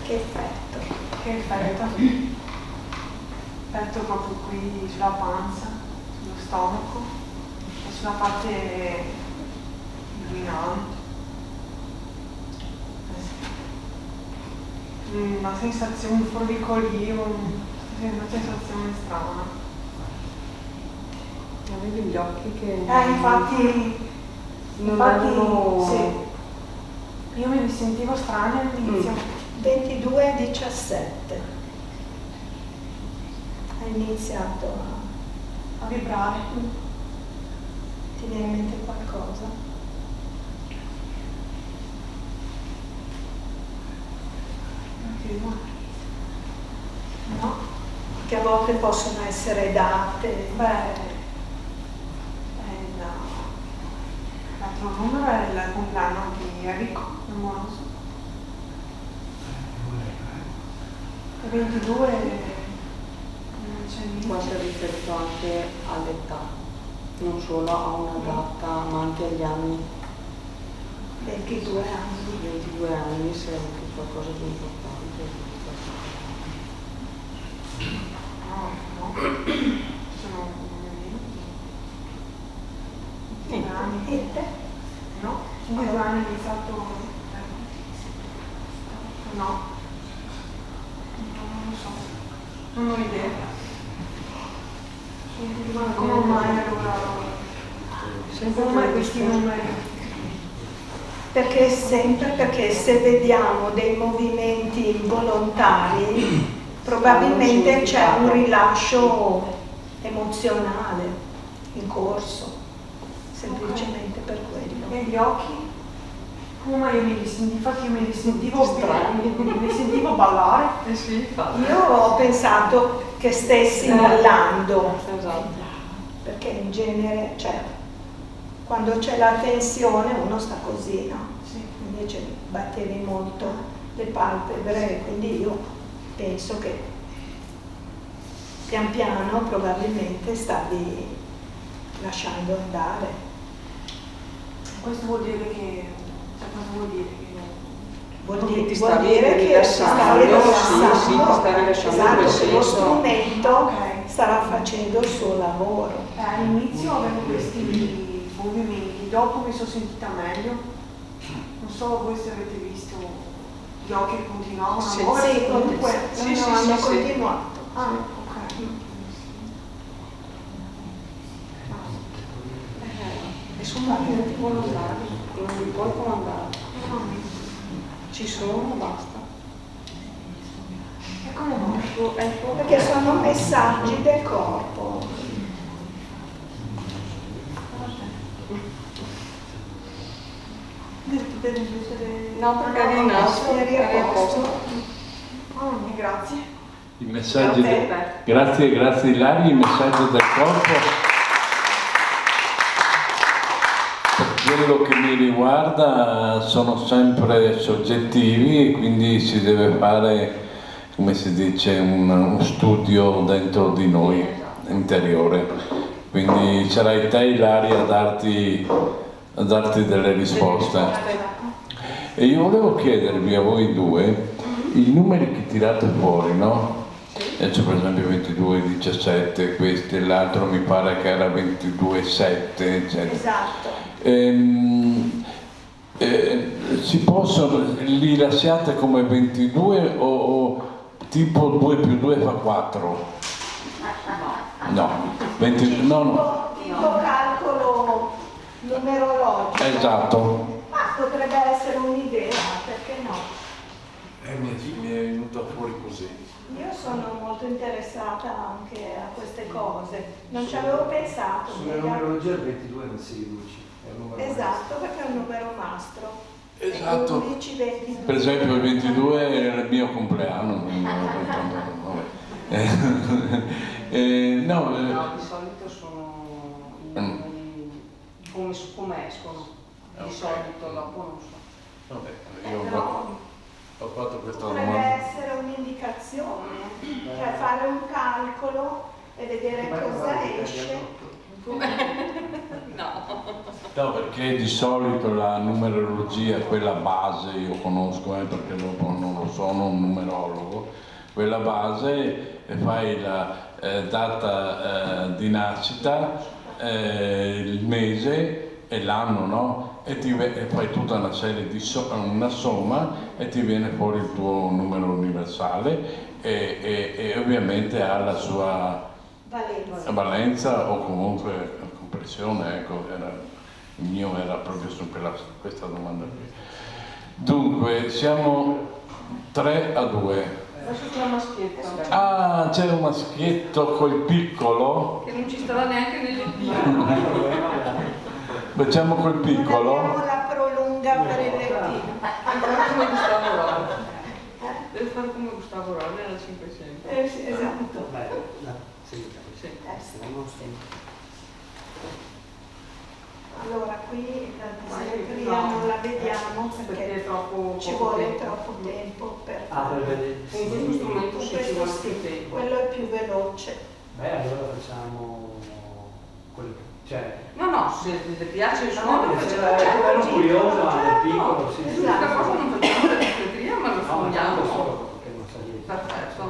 Che effetto? Che effetto? Effetto proprio qui sulla panza, sullo stomaco e sulla parte inguinale. una sensazione, un formicolio, una sensazione strana. Avevi gli occhi che... Infatti avevano... sì. Io mi sentivo strana all'inizio. 22:17. Ha iniziato A vibrare. Ti viene in mente qualcosa? No? Che a volte possono essere date. L'altro numero è il compleanno di Enrico, non lo so. 22 non c'è niente. Qua c'è riferito anche all'età, non solo a una data ma anche agli anni. 22 anni. 22 anni se è anche qualcosa di importante. No. Sono anni. E te? No? 2 anni di fatto. No. Non lo so. Non ho idea. Come mai allora? Come mai questi numeri? Perché se vediamo dei movimenti involontari, probabilmente c'è un rilascio emozionale in corso, semplicemente per quello. E gli occhi? Come io mi li sentivo? Infatti io me li sentivo mi sentivo ballare. Io ho pensato che stessi ballando, Esatto. perché in genere, quando c'è la tensione uno sta così, no? Sì. Invece battevi molto le palpebre, quindi io penso che pian piano probabilmente stavi lasciando andare. Questo vuol dire che... cosa vuol dire? Ti stavi rilassando. Sì, ti stavi rilasciando in quel Esatto, lo senso. strumento stava facendo il suo lavoro. All'inizio avevo questi movimenti, dopo mi sono sentita meglio. Non so voi se avete visto gli occhi che continuavano a muovere. Sì, comunque hanno continuato. Ah, ok. E sono movimenti volontari, che non li puoi comandare. Ci sono, basta. E come mai? Perché sono messaggi del corpo. No, perché eri in alto, eri a posto. Grazie. I messaggi grazie Ilaria, i messaggi del corpo. Per quello che mi riguarda sono sempre soggettivi e quindi si deve fare, come si dice, uno studio dentro di noi, interiore. Quindi sarai te Ilaria a darti delle risposte. E io volevo chiedervi a voi due i numeri che tirate fuori, no? C'è per esempio 22, 17, questo e l'altro mi pare che era 22, 7, eccetera. Esatto. Si possono, li lasciate come 22 o tipo 2 più 2 fa 4? No, 20, no. Tipo calcolo numerologico. Esatto. Ma potrebbe essere un'idea, perché no? Mi è venuta fuori così. Io sono molto interessata anche a queste cose, non ci avevo pensato. Sulla numerologia il 22 non si riduce, è un numero Esatto, perché è un numero mastro. Esatto. 11, 22. Per esempio il 22 era il mio compleanno. No, di solito sono i numeri come escono, di solito dopo non so. Vabbè, io ho fatto questa Potrebbe domanda. essere un'indicazione, cioè fare un calcolo e vedere cosa esce. No, perché di solito la numerologia, quella base, io conosco, perché dopo non lo sono un numerologo, quella base fai la data di nascita, il mese e l'anno, no? e fai tutta una serie di una somma e ti viene fuori il tuo numero universale e ovviamente ha la sua valenza o comunque compressione, ecco, il mio era proprio su questa domanda qui. Dunque, siamo 3-2. Adesso c'è un maschietto. Ah, c'è un maschietto col piccolo. Che non ci starà neanche nelle vie. Facciamo col piccolo. Abbiamo la prolunga per il lettino. Ancora come Gustavo Rossi. Deve fare come Gustavo Rossi nella 500. Sì, esatto. Allora qui la dismetria non la vediamo perché ci vuole troppo tempo per fare. Sì, questo strumento ci vuole più tempo. Quello è più veloce. Beh, allora facciamo quello cioè. No, se ti piace il suono, Ero curioso, ma nel piccolo sì. Questa cosa non facciamo la dismetria, ma lo suoniamo. Solo perché non sa dire. Perfetto.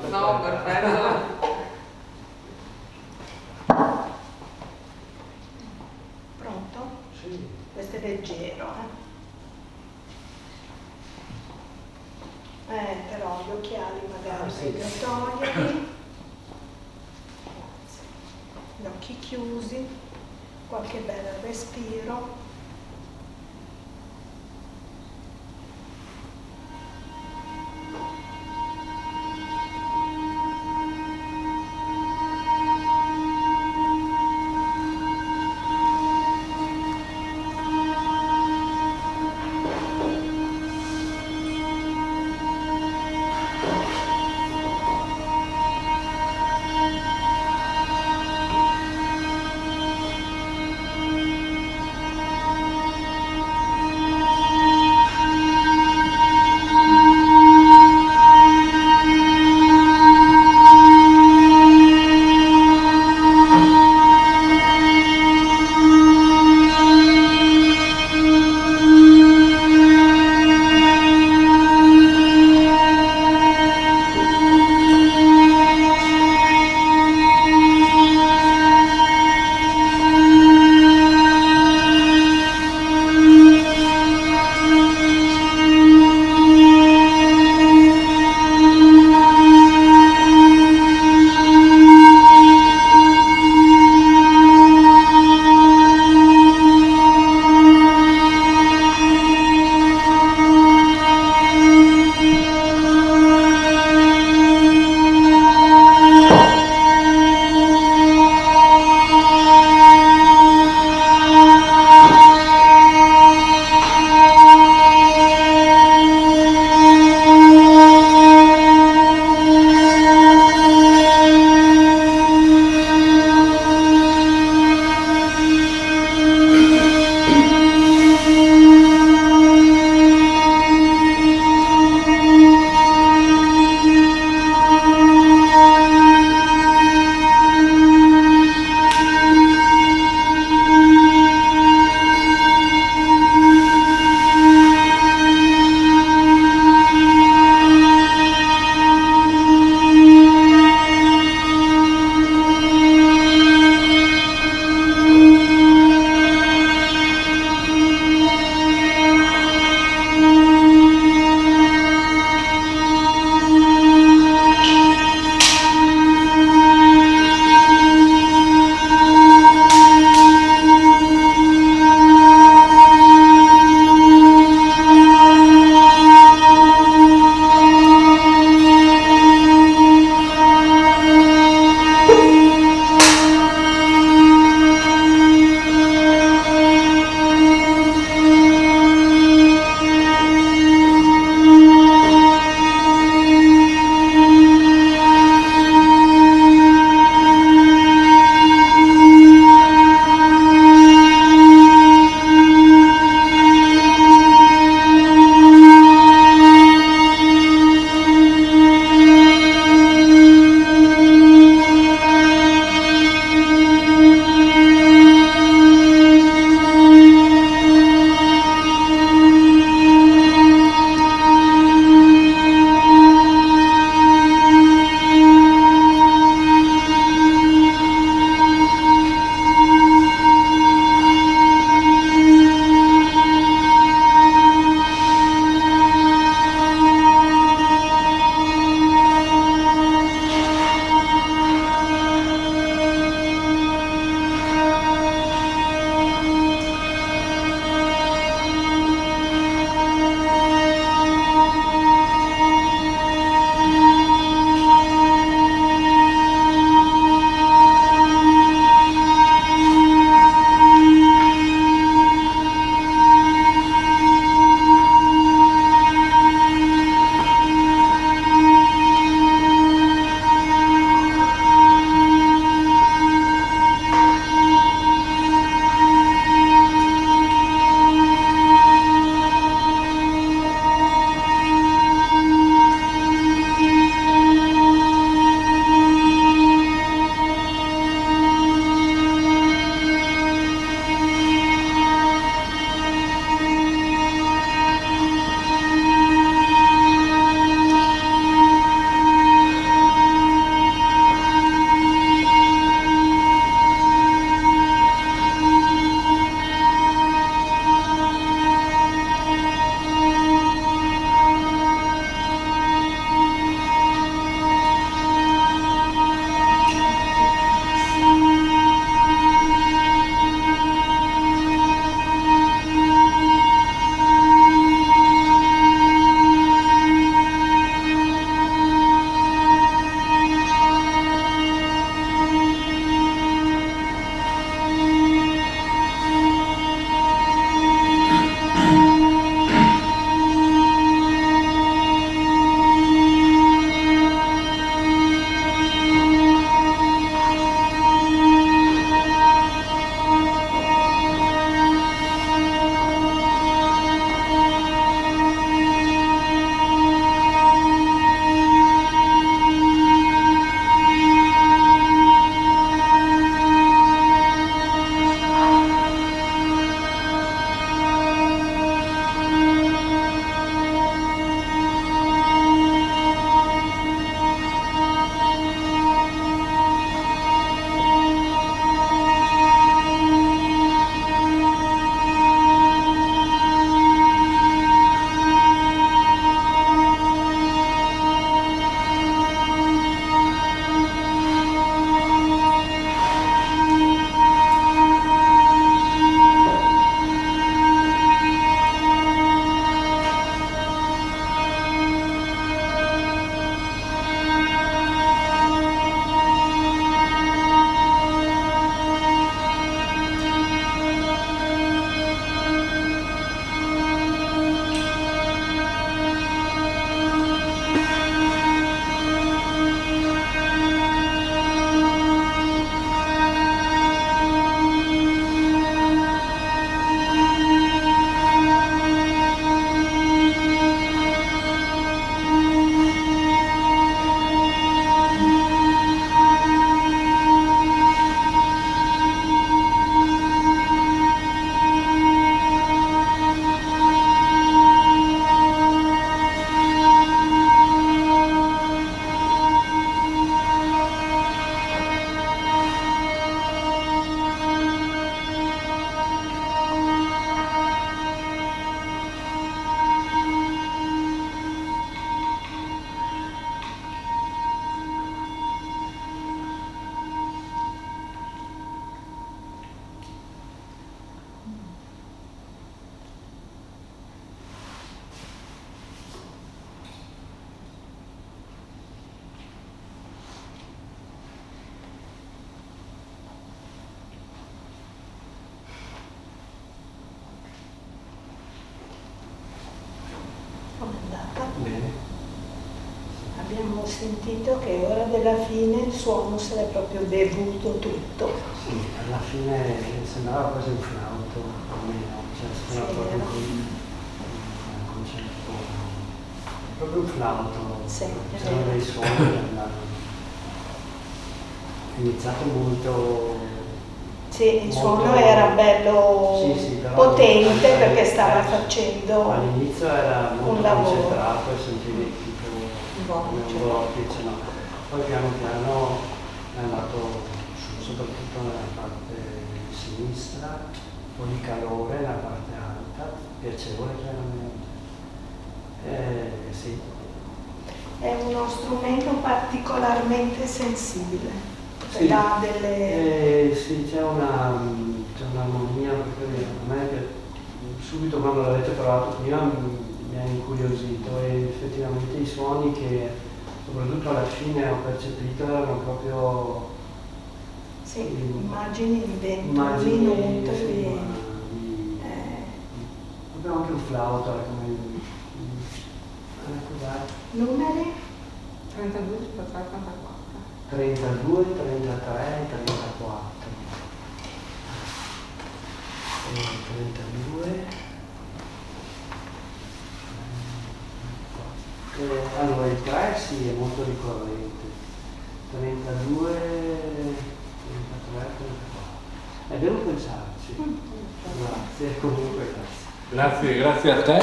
No, perfetto. Pronto? Sì. Questo è leggero, però gli occhiali magari meglio toglierli. Grazie. Gli occhi chiusi, qualche bel respiro. abbiamo sentito che ora della fine il suono se l'è proprio bevuto tutto. Sì, alla fine sembrava quasi un flauto, almeno, cioè sembrava proprio un concerto, proprio un flauto, c'erano dei suoni che andavano. È iniziato molto... Sì, il suono era bello potente perché stava facendo all'inizio era molto un lavoro concentrato e sentivi tipo come un vortice, no? Poi piano piano è andato su, soprattutto nella parte sinistra, un po' di calore nella parte alta, piacevole chiaramente. Sì. È uno strumento particolarmente sensibile. Sì, Dà delle... sì, c'è un'armonia, perché a me subito quando l'avete provato prima mi ha incuriosito e effettivamente i suoni che soprattutto alla fine ho percepito erano proprio... Sì, immagini di 20 immagini, minuti. Sì, proprio anche un flauto, come... Numeri? 32, 33, 34. 32, 33, 34. 32. Allora il 3 sì, è molto ricorrente. 32, 33, 34. Devo pensarci. Grazie, comunque grazie. Grazie a te.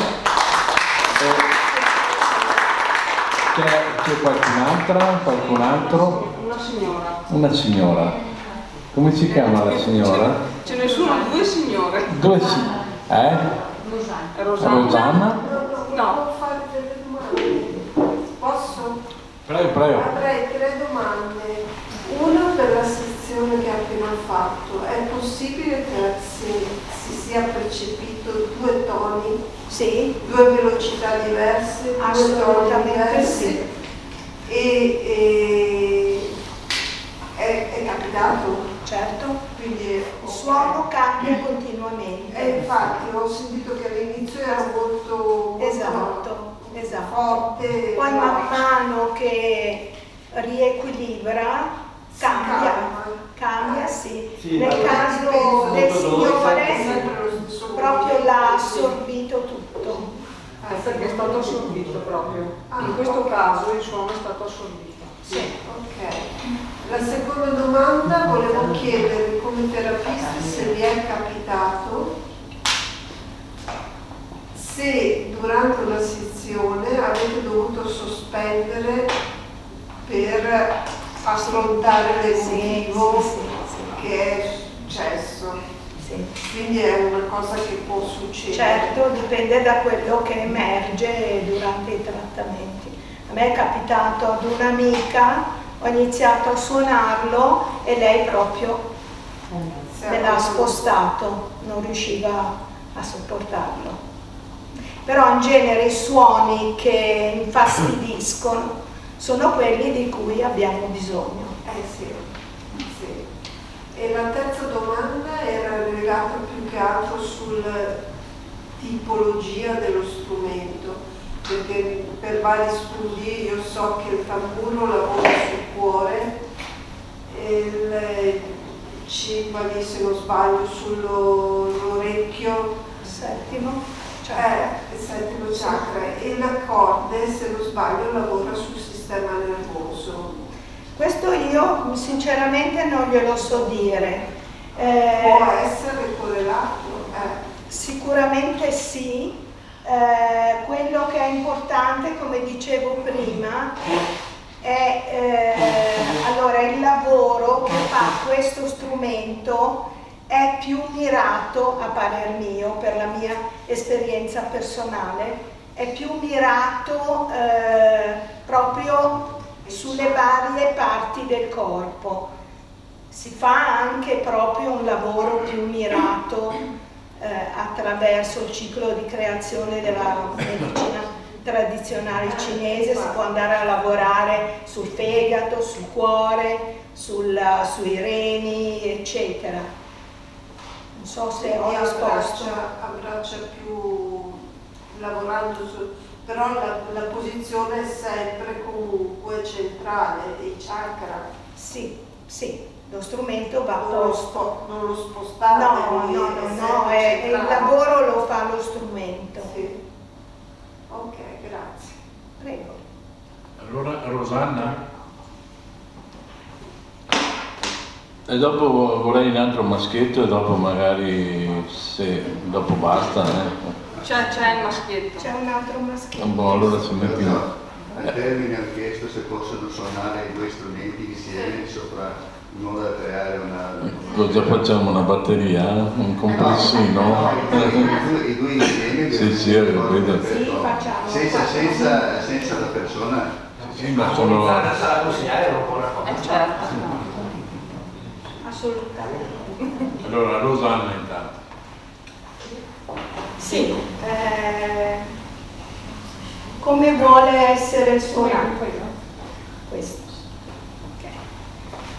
C'è qualcun altro? Una signora. Una signora. Come si chiama la signora? Ce ne sono due signore. Due Rosanna? No. Posso fare delle domande? Posso? Prego. Avrei 3 domande. Una per la sezione che ha appena fatto. È possibile che si sia percepito 2 toni? Sì. 2 velocità diverse? 2 toni diversi? Sì. È capitato? Certo. Quindi il suono cambia continuamente. Infatti ho sentito che all'inizio era molto esatto. forte. Poi man mano che riequilibra cambia, sì. Nel caso del signore proprio l'ha assorbito tutto. Perché è stato assorbito proprio. In questo caso il suono è stato assorbito. Sì, ok. La seconda domanda volevo chiedere come terapista se vi è capitato se durante una sezione avete dovuto sospendere per affrontare l'emotivo che è successo. Quindi è una cosa che può succedere. Certo, dipende da quello che emerge durante i trattamenti. A me è capitato ad un'amica, ho iniziato a suonarlo e lei proprio me l'ha spostato, non riusciva a sopportarlo. Però in genere i suoni che infastidiscono sono quelli di cui abbiamo bisogno. Sì. E la terza domanda era legata più che altro sulla tipologia dello strumento, perché per vari studi io so che il tamburo lavora sul cuore, il cimbali se non sbaglio sull'orecchio, il settimo chakra, e l'accordo se non sbaglio lavora sul sistema nervoso. Questo io sinceramente non glielo so dire. Può essere correlato? Sicuramente sì. Quello che è importante, come dicevo prima, è allora il lavoro che fa questo strumento è più mirato, a parer mio, per la mia esperienza personale, è più mirato proprio sulle varie parti del corpo. Si fa anche proprio un lavoro più mirato attraverso il ciclo di creazione della medicina tradizionale cinese. Si può andare a lavorare sul fegato, sul cuore, sui reni, eccetera. Non so se ho risposto. Abbraccia più lavorando su, però la posizione è sempre comunque centrale, dei chakra. Sì, sì, lo strumento va Non posto. non lo spostate. No, lì, no, è no, sempre no, il centrale. lavoro lo fa lo strumento. Sì. Ok, grazie. Prego. Allora Rosanna? E dopo vorrei un altro maschietto e dopo magari se dopo basta. C'è il maschietto. C'è un altro maschietto. Boh, allora se metti No, al termine hanno chiesto se possono suonare i due strumenti insieme sopra in modo da creare una... Cosa facciamo? Una batteria? Un compressino? I due insieme Sì, ho capito. Sì, facciamo. senza la persona. Sì, ma sono... La sala consigliare non può raccontare. Certo. Assolutamente. Allora Rosanna intanto. Sì, come vuole essere suonato? Questo. Ok.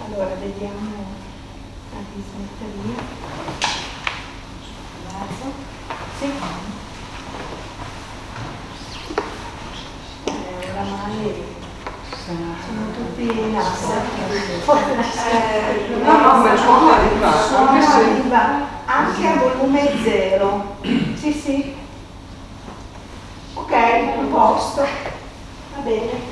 Allora vediamo la dismetteria. Sì. Oramai sono tutti in asse. Arriva anche a volume 0. Sì, sì. Ok, a posto. Va bene.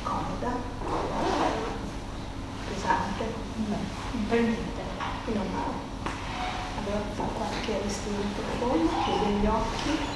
Comoda. Pesante. Per niente. Non male. Allora fa qualche respiro profondo, chiude gli occhi.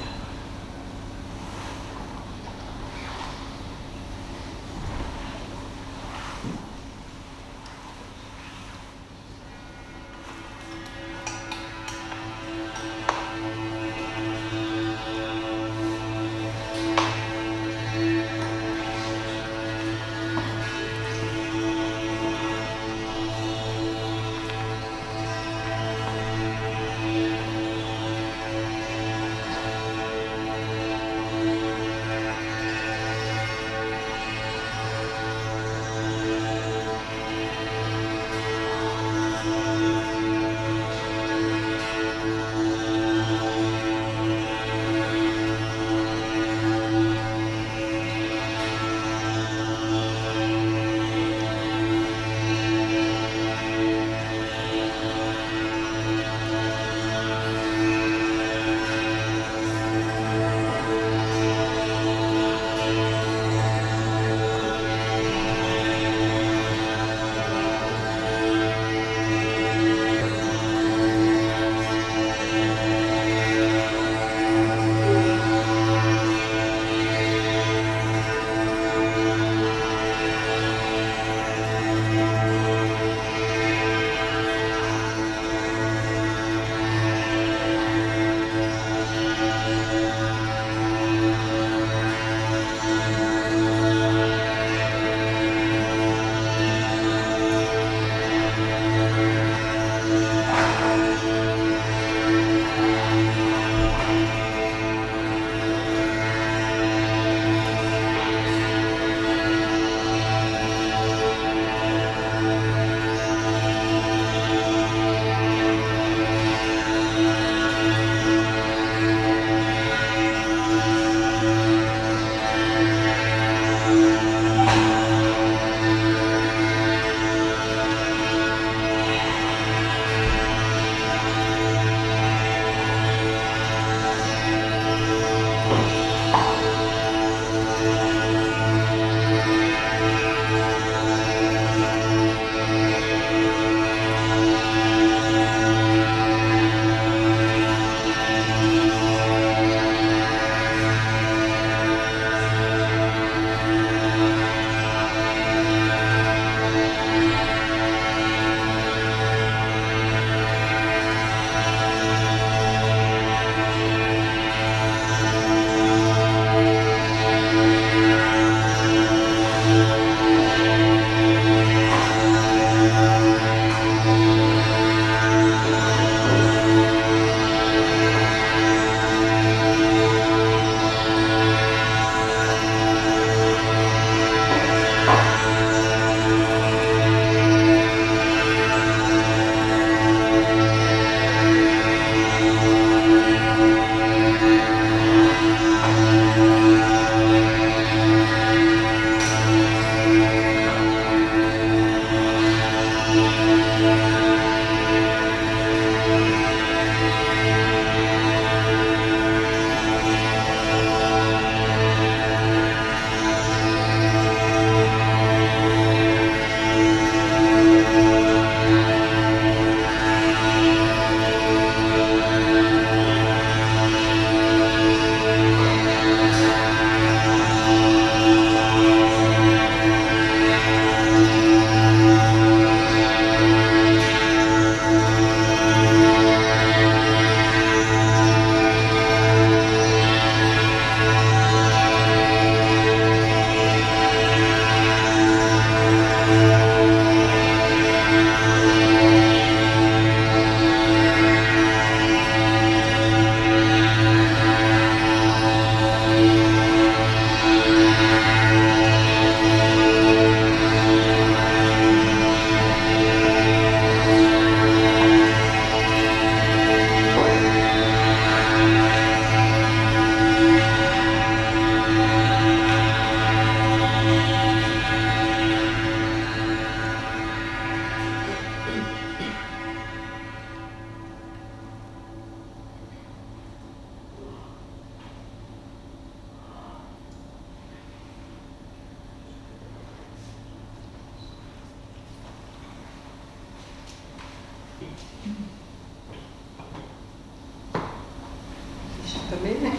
Sta bene?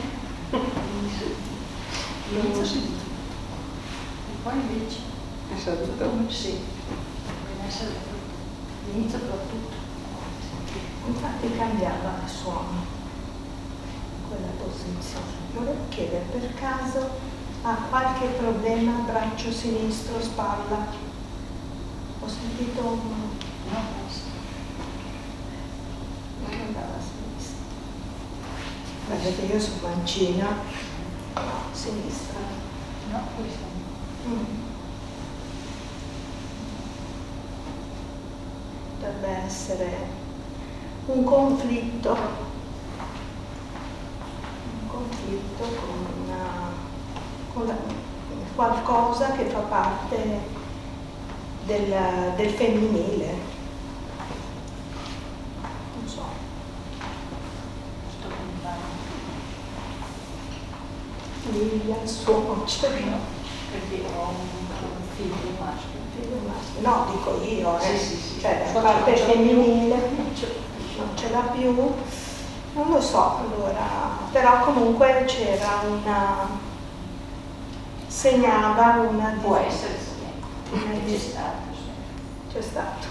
L'inizio seduto. E poi invece? È seduto? Sì. Deve essere l'inizio per tutto. Infatti cambiava il suono, quella posizione. Volevo chiedere, per caso ha qualche problema braccio sinistro, spalla? Ho sentito un... No, questo. non andava a sinistra. Guardate, io sono mancina, sinistra. No, questo no. Dovrebbe essere un conflitto con qualcosa che fa parte del femminile. Non so. Sto pensando. Lì al suo cervello. Perché ho un figlio maschio. No, dico io, Sì. cioè la parte femminile non ce l'ha più, non lo so, allora, però comunque c'era segnava una Può essere, c'è stato.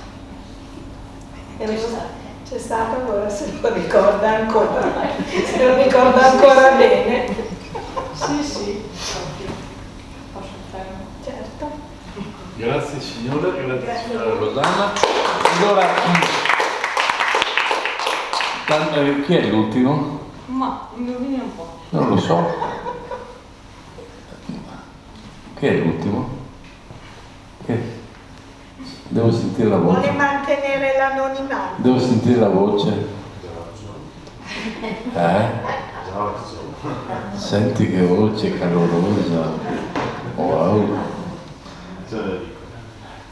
C'è stato, allora se lo ricorda ancora bene. Sì, proprio. Posso fare? Certo. Grazie signora, grazie signora Rosanna. Allora, chi è l'ultimo? Ma indovini un po'. Non lo so. Chi è l'ultimo? Devo sentire la Vuole voce. mantenere l'anonimato. Devo sentire la voce. Senti che voce calorosa. Wow.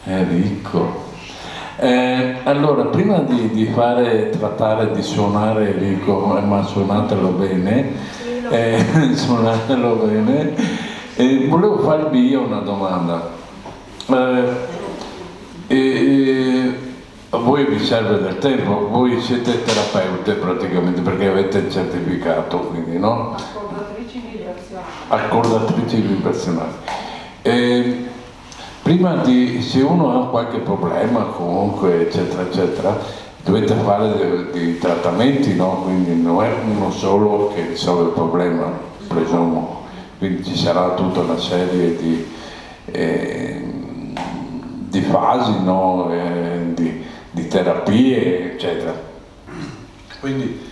Enrico. Allora, prima di trattare di suonare Enrico, ma suonatelo bene, volevo farvi io una domanda. A voi vi serve del tempo, voi siete terapeute praticamente perché avete il certificato, quindi no? Accordatrici vibrazionali. Prima se uno ha qualche problema comunque eccetera eccetera, dovete fare dei trattamenti, no? Quindi non è uno solo che risolve il problema, presumo, quindi ci sarà tutta una serie di fasi, no? Di terapie eccetera. Quindi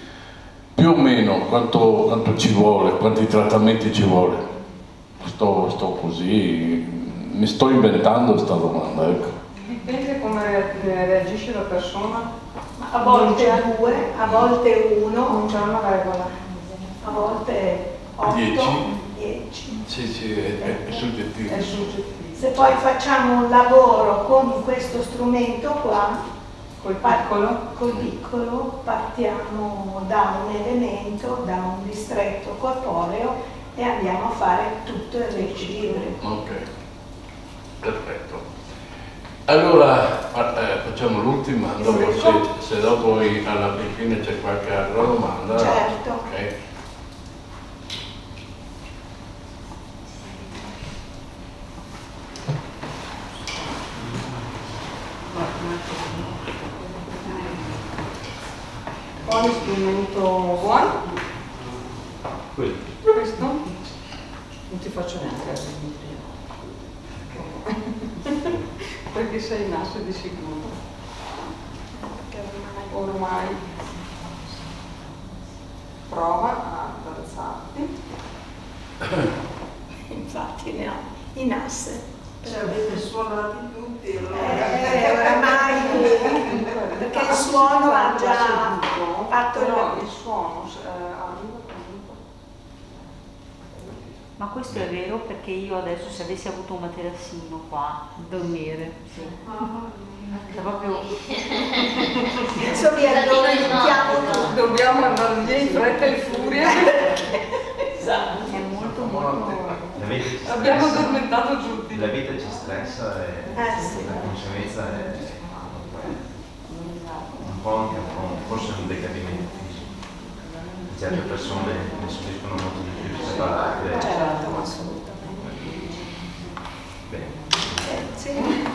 più o meno quanto ci vuole, quanti trattamenti ci vuole? Sto così, mi sto inventando questa domanda, ecco. Dipende come reagisce la persona. A volte 2, a volte 1, non c'è una regola. A volte 8, 10. Sì, è soggettivo. È soggettivo. Se poi facciamo un lavoro con questo strumento qua, col piccolo, partiamo da un elemento, da un distretto corporeo e andiamo a fare tutto il riequilibrio. Ok, perfetto. Allora facciamo l'ultima, dopo se dopo alla fine c'è qualche altra domanda. Certo. Ok. Quale strumento vuoi? Questo? Non ti faccio neanche la perché sei in asse di sicuro. Ormai prova ad alzarti. Infatti ne ho in asse. Cioè avete suonati tutti, oramai perché il suono ha già fatto il suono arriva comunque. Ma questo è vero perché io adesso se avessi avuto un materassino qua dormire, sì. Cioè proprio adesso vi addormentiamo tutti. Dobbiamo andare via in fretta e furia. Esatto. È molto abbiamo addormentato tutti. La vita ci stressa e Sì. la conseguenza è un po' anche forse un decadimento fisico. Certe persone ne subiscono molto di più rispetto ad altre. Certo, assolutamente. Bene. Sì.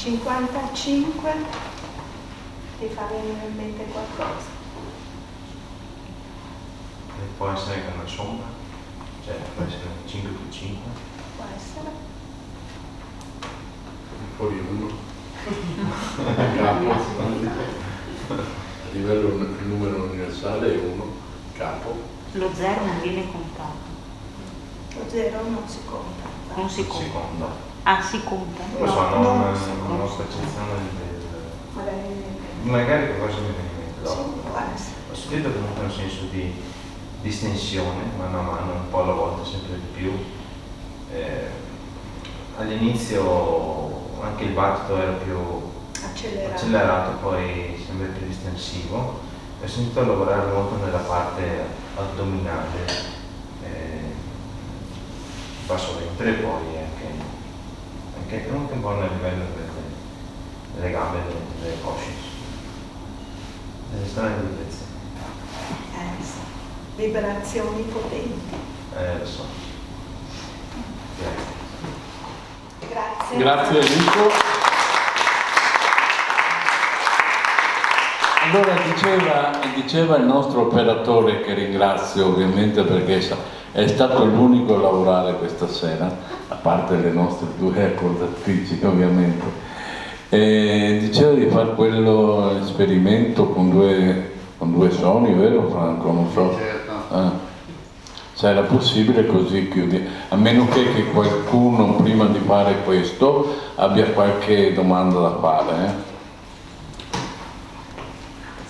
55, ti fa venire in mente qualcosa? E può essere anche una somma, cioè può essere 5 più 5. Può essere. Poi uno. Capo. A livello il numero universale è 1, capo. Lo 0 non viene contato. Lo 0 non si conta. Non si conta. Si conta. Ah, si conta. Non lo so, No, non non ho si conta. percezione Magari magari qualcosa mi viene in mente sì, dopo. può essere. Ho sentito comunque un senso di distensione, mano a mano, un po' alla volta, sempre di più. All'inizio anche il battito era più accelerato, poi sempre più distensivo. Ho sentito lavorare molto nella parte addominale, basso ventre, e poi anche un po' nel livello delle gambe e delle cosce. Delle strane vibrazioni. Sì. Vibrazioni potenti. Lo so. Grazie. Grazie. Grazie Enrico. Allora diceva il nostro operatore, che ringrazio ovviamente perché è stato l'unico a lavorare questa sera, a parte le nostre due accordatrici ovviamente, diceva di fare quello esperimento con due suoni, vero Franco? Non so. Certo. Se era possibile così chiudi, a meno che qualcuno prima di fare questo abbia qualche domanda da fare.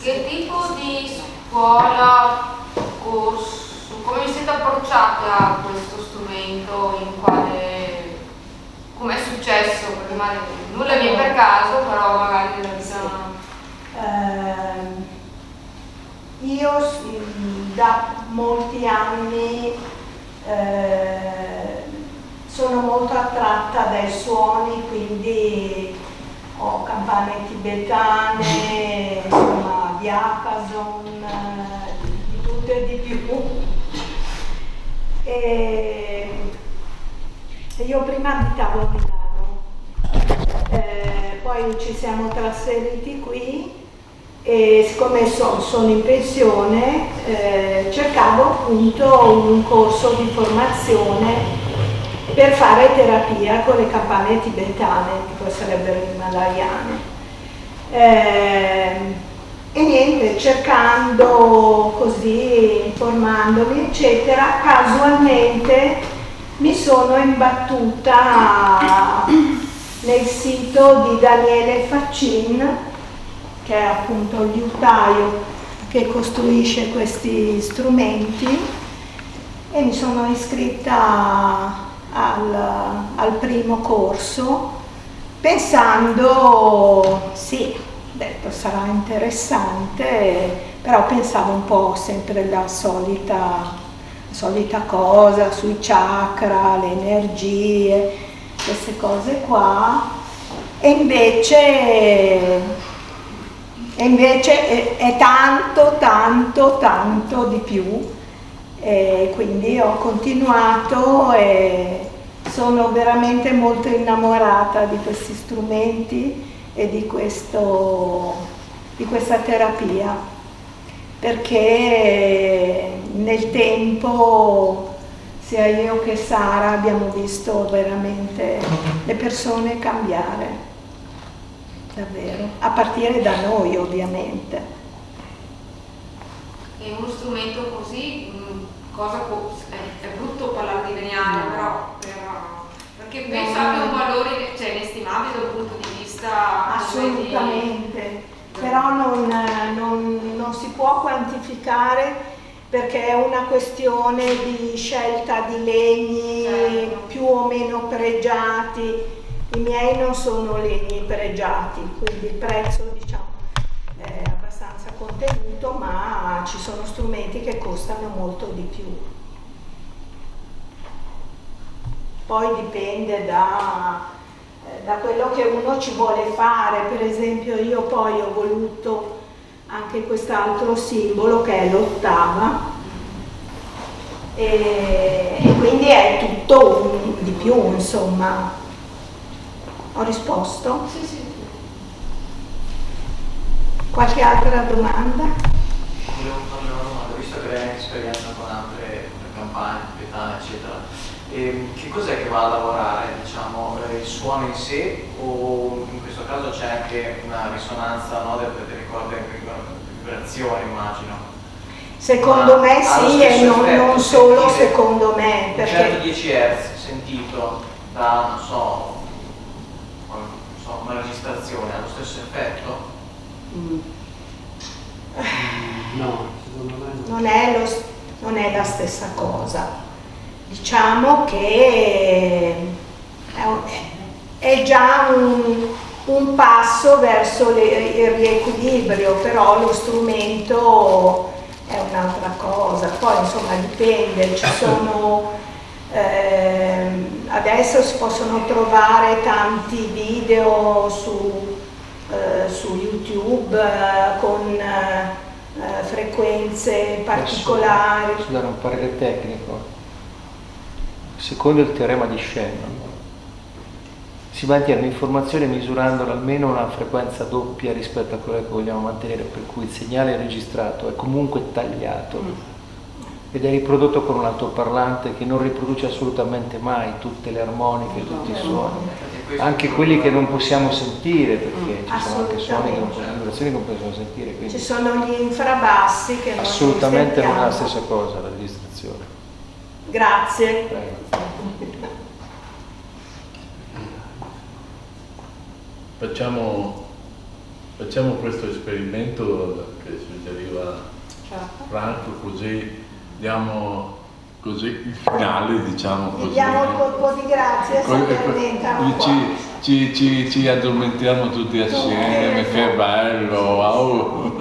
Che tipo di scuola, corso, come vi siete approcciati a questo strumento, come è successo? Perché magari nulla viene per caso, però magari la vita... Io da molti anni sono molto attratta dai suoni, quindi ho campane tibetane, insomma, diapason, di tutto e di più. E io prima abitavo a Milano, poi ci siamo trasferiti qui e siccome sono in pensione cercavo appunto un corso di formazione per fare terapia con le campane tibetane, che poi sarebbero himalayane. E niente, cercando così, informandomi, eccetera, casualmente mi sono imbattuta nel sito di Daniele Faccin, che è appunto il liutaio che costruisce questi strumenti, e mi sono iscritta al primo corso pensando, sì, ho detto sarà interessante, però pensavo un po' sempre la solita cosa sui chakra, le energie, queste cose qua, e invece è tanto di più. E quindi ho continuato e sono veramente molto innamorata di questi strumenti e di questa terapia, perché nel tempo sia io che Sara abbiamo visto veramente le persone cambiare, davvero, a partire da noi ovviamente. E uno strumento così, è brutto parlare di veniale, però perché penso abbia un valore inestimabile dal punto di vista assolutamente, però non si può quantificare, perché è una questione di scelta di legni più o meno pregiati. I miei non sono legni pregiati, quindi il prezzo è abbastanza contenuto, ma ci sono strumenti che costano molto di più. Poi dipende da quello che uno ci vuole fare. Per esempio io poi ho voluto anche quest'altro simbolo che è l'ottava, e quindi è tutto di più, insomma. Ho risposto? Sì, sì. Qualche altra domanda? Volevo farle una domanda, visto che lei ha esperienza con altre campagne, tibetane, eccetera. Che cos'è che va a lavorare, diciamo, il suono in sé, o in questo caso c'è anche una risonanza, no, delle vibrazioni, immagino? Secondo me sì, e non solo secondo me, Un perché certo 10 Hz sentito da, non so, una registrazione ha lo stesso effetto? No, secondo me no. non è la stessa cosa. Diciamo che è già un passo verso il riequilibrio, però lo strumento è un'altra cosa. Poi insomma dipende, ci sono adesso si possono trovare tanti video su YouTube con frequenze particolari. Posso dare un parere tecnico? Secondo il teorema di Shannon si mantiene l'informazione misurandola almeno a una frequenza doppia rispetto a quella che vogliamo mantenere, per cui il segnale registrato è comunque tagliato ed è riprodotto con un altoparlante che non riproduce assolutamente mai tutte le armoniche, tutti i suoni, anche quelli che non possiamo sentire, perché ci sono anche suoni che vibrazioni che non possiamo sentire, quindi ci sono gli infrabassi che assolutamente non è la sentiamo. stessa cosa la registrazione. Grazie. Prego. Facciamo questo esperimento che suggeriva Franco, così diamo così il finale, diciamo così. Gli diamo il colpo di grazia, si addormentano qua. Ci addormentiamo tutti assieme, che bello, wow.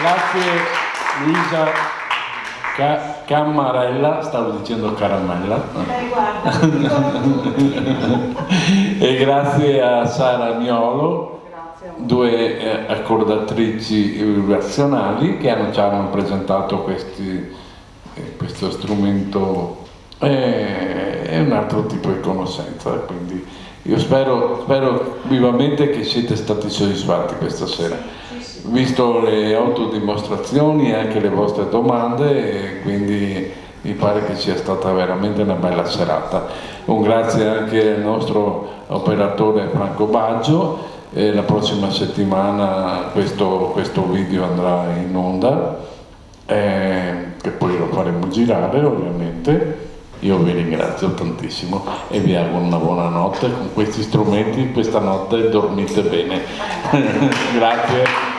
grazie Luisa Cammarella, stavo dicendo caramella. E grazie a Sara Miolo, due accordatrici versionali che ci hanno presentato questo strumento e un altro tipo di conoscenza. Quindi io spero vivamente che siete stati soddisfatti questa sera. Visto le autodimostrazioni e anche le vostre domande, e quindi mi pare che sia stata veramente una bella serata. Un grazie anche al nostro operatore Franco Baggio. La prossima settimana questo video andrà in onda, che poi lo faremo girare ovviamente. Io vi ringrazio tantissimo e vi auguro una buona notte con questi strumenti. Questa notte dormite bene. Grazie.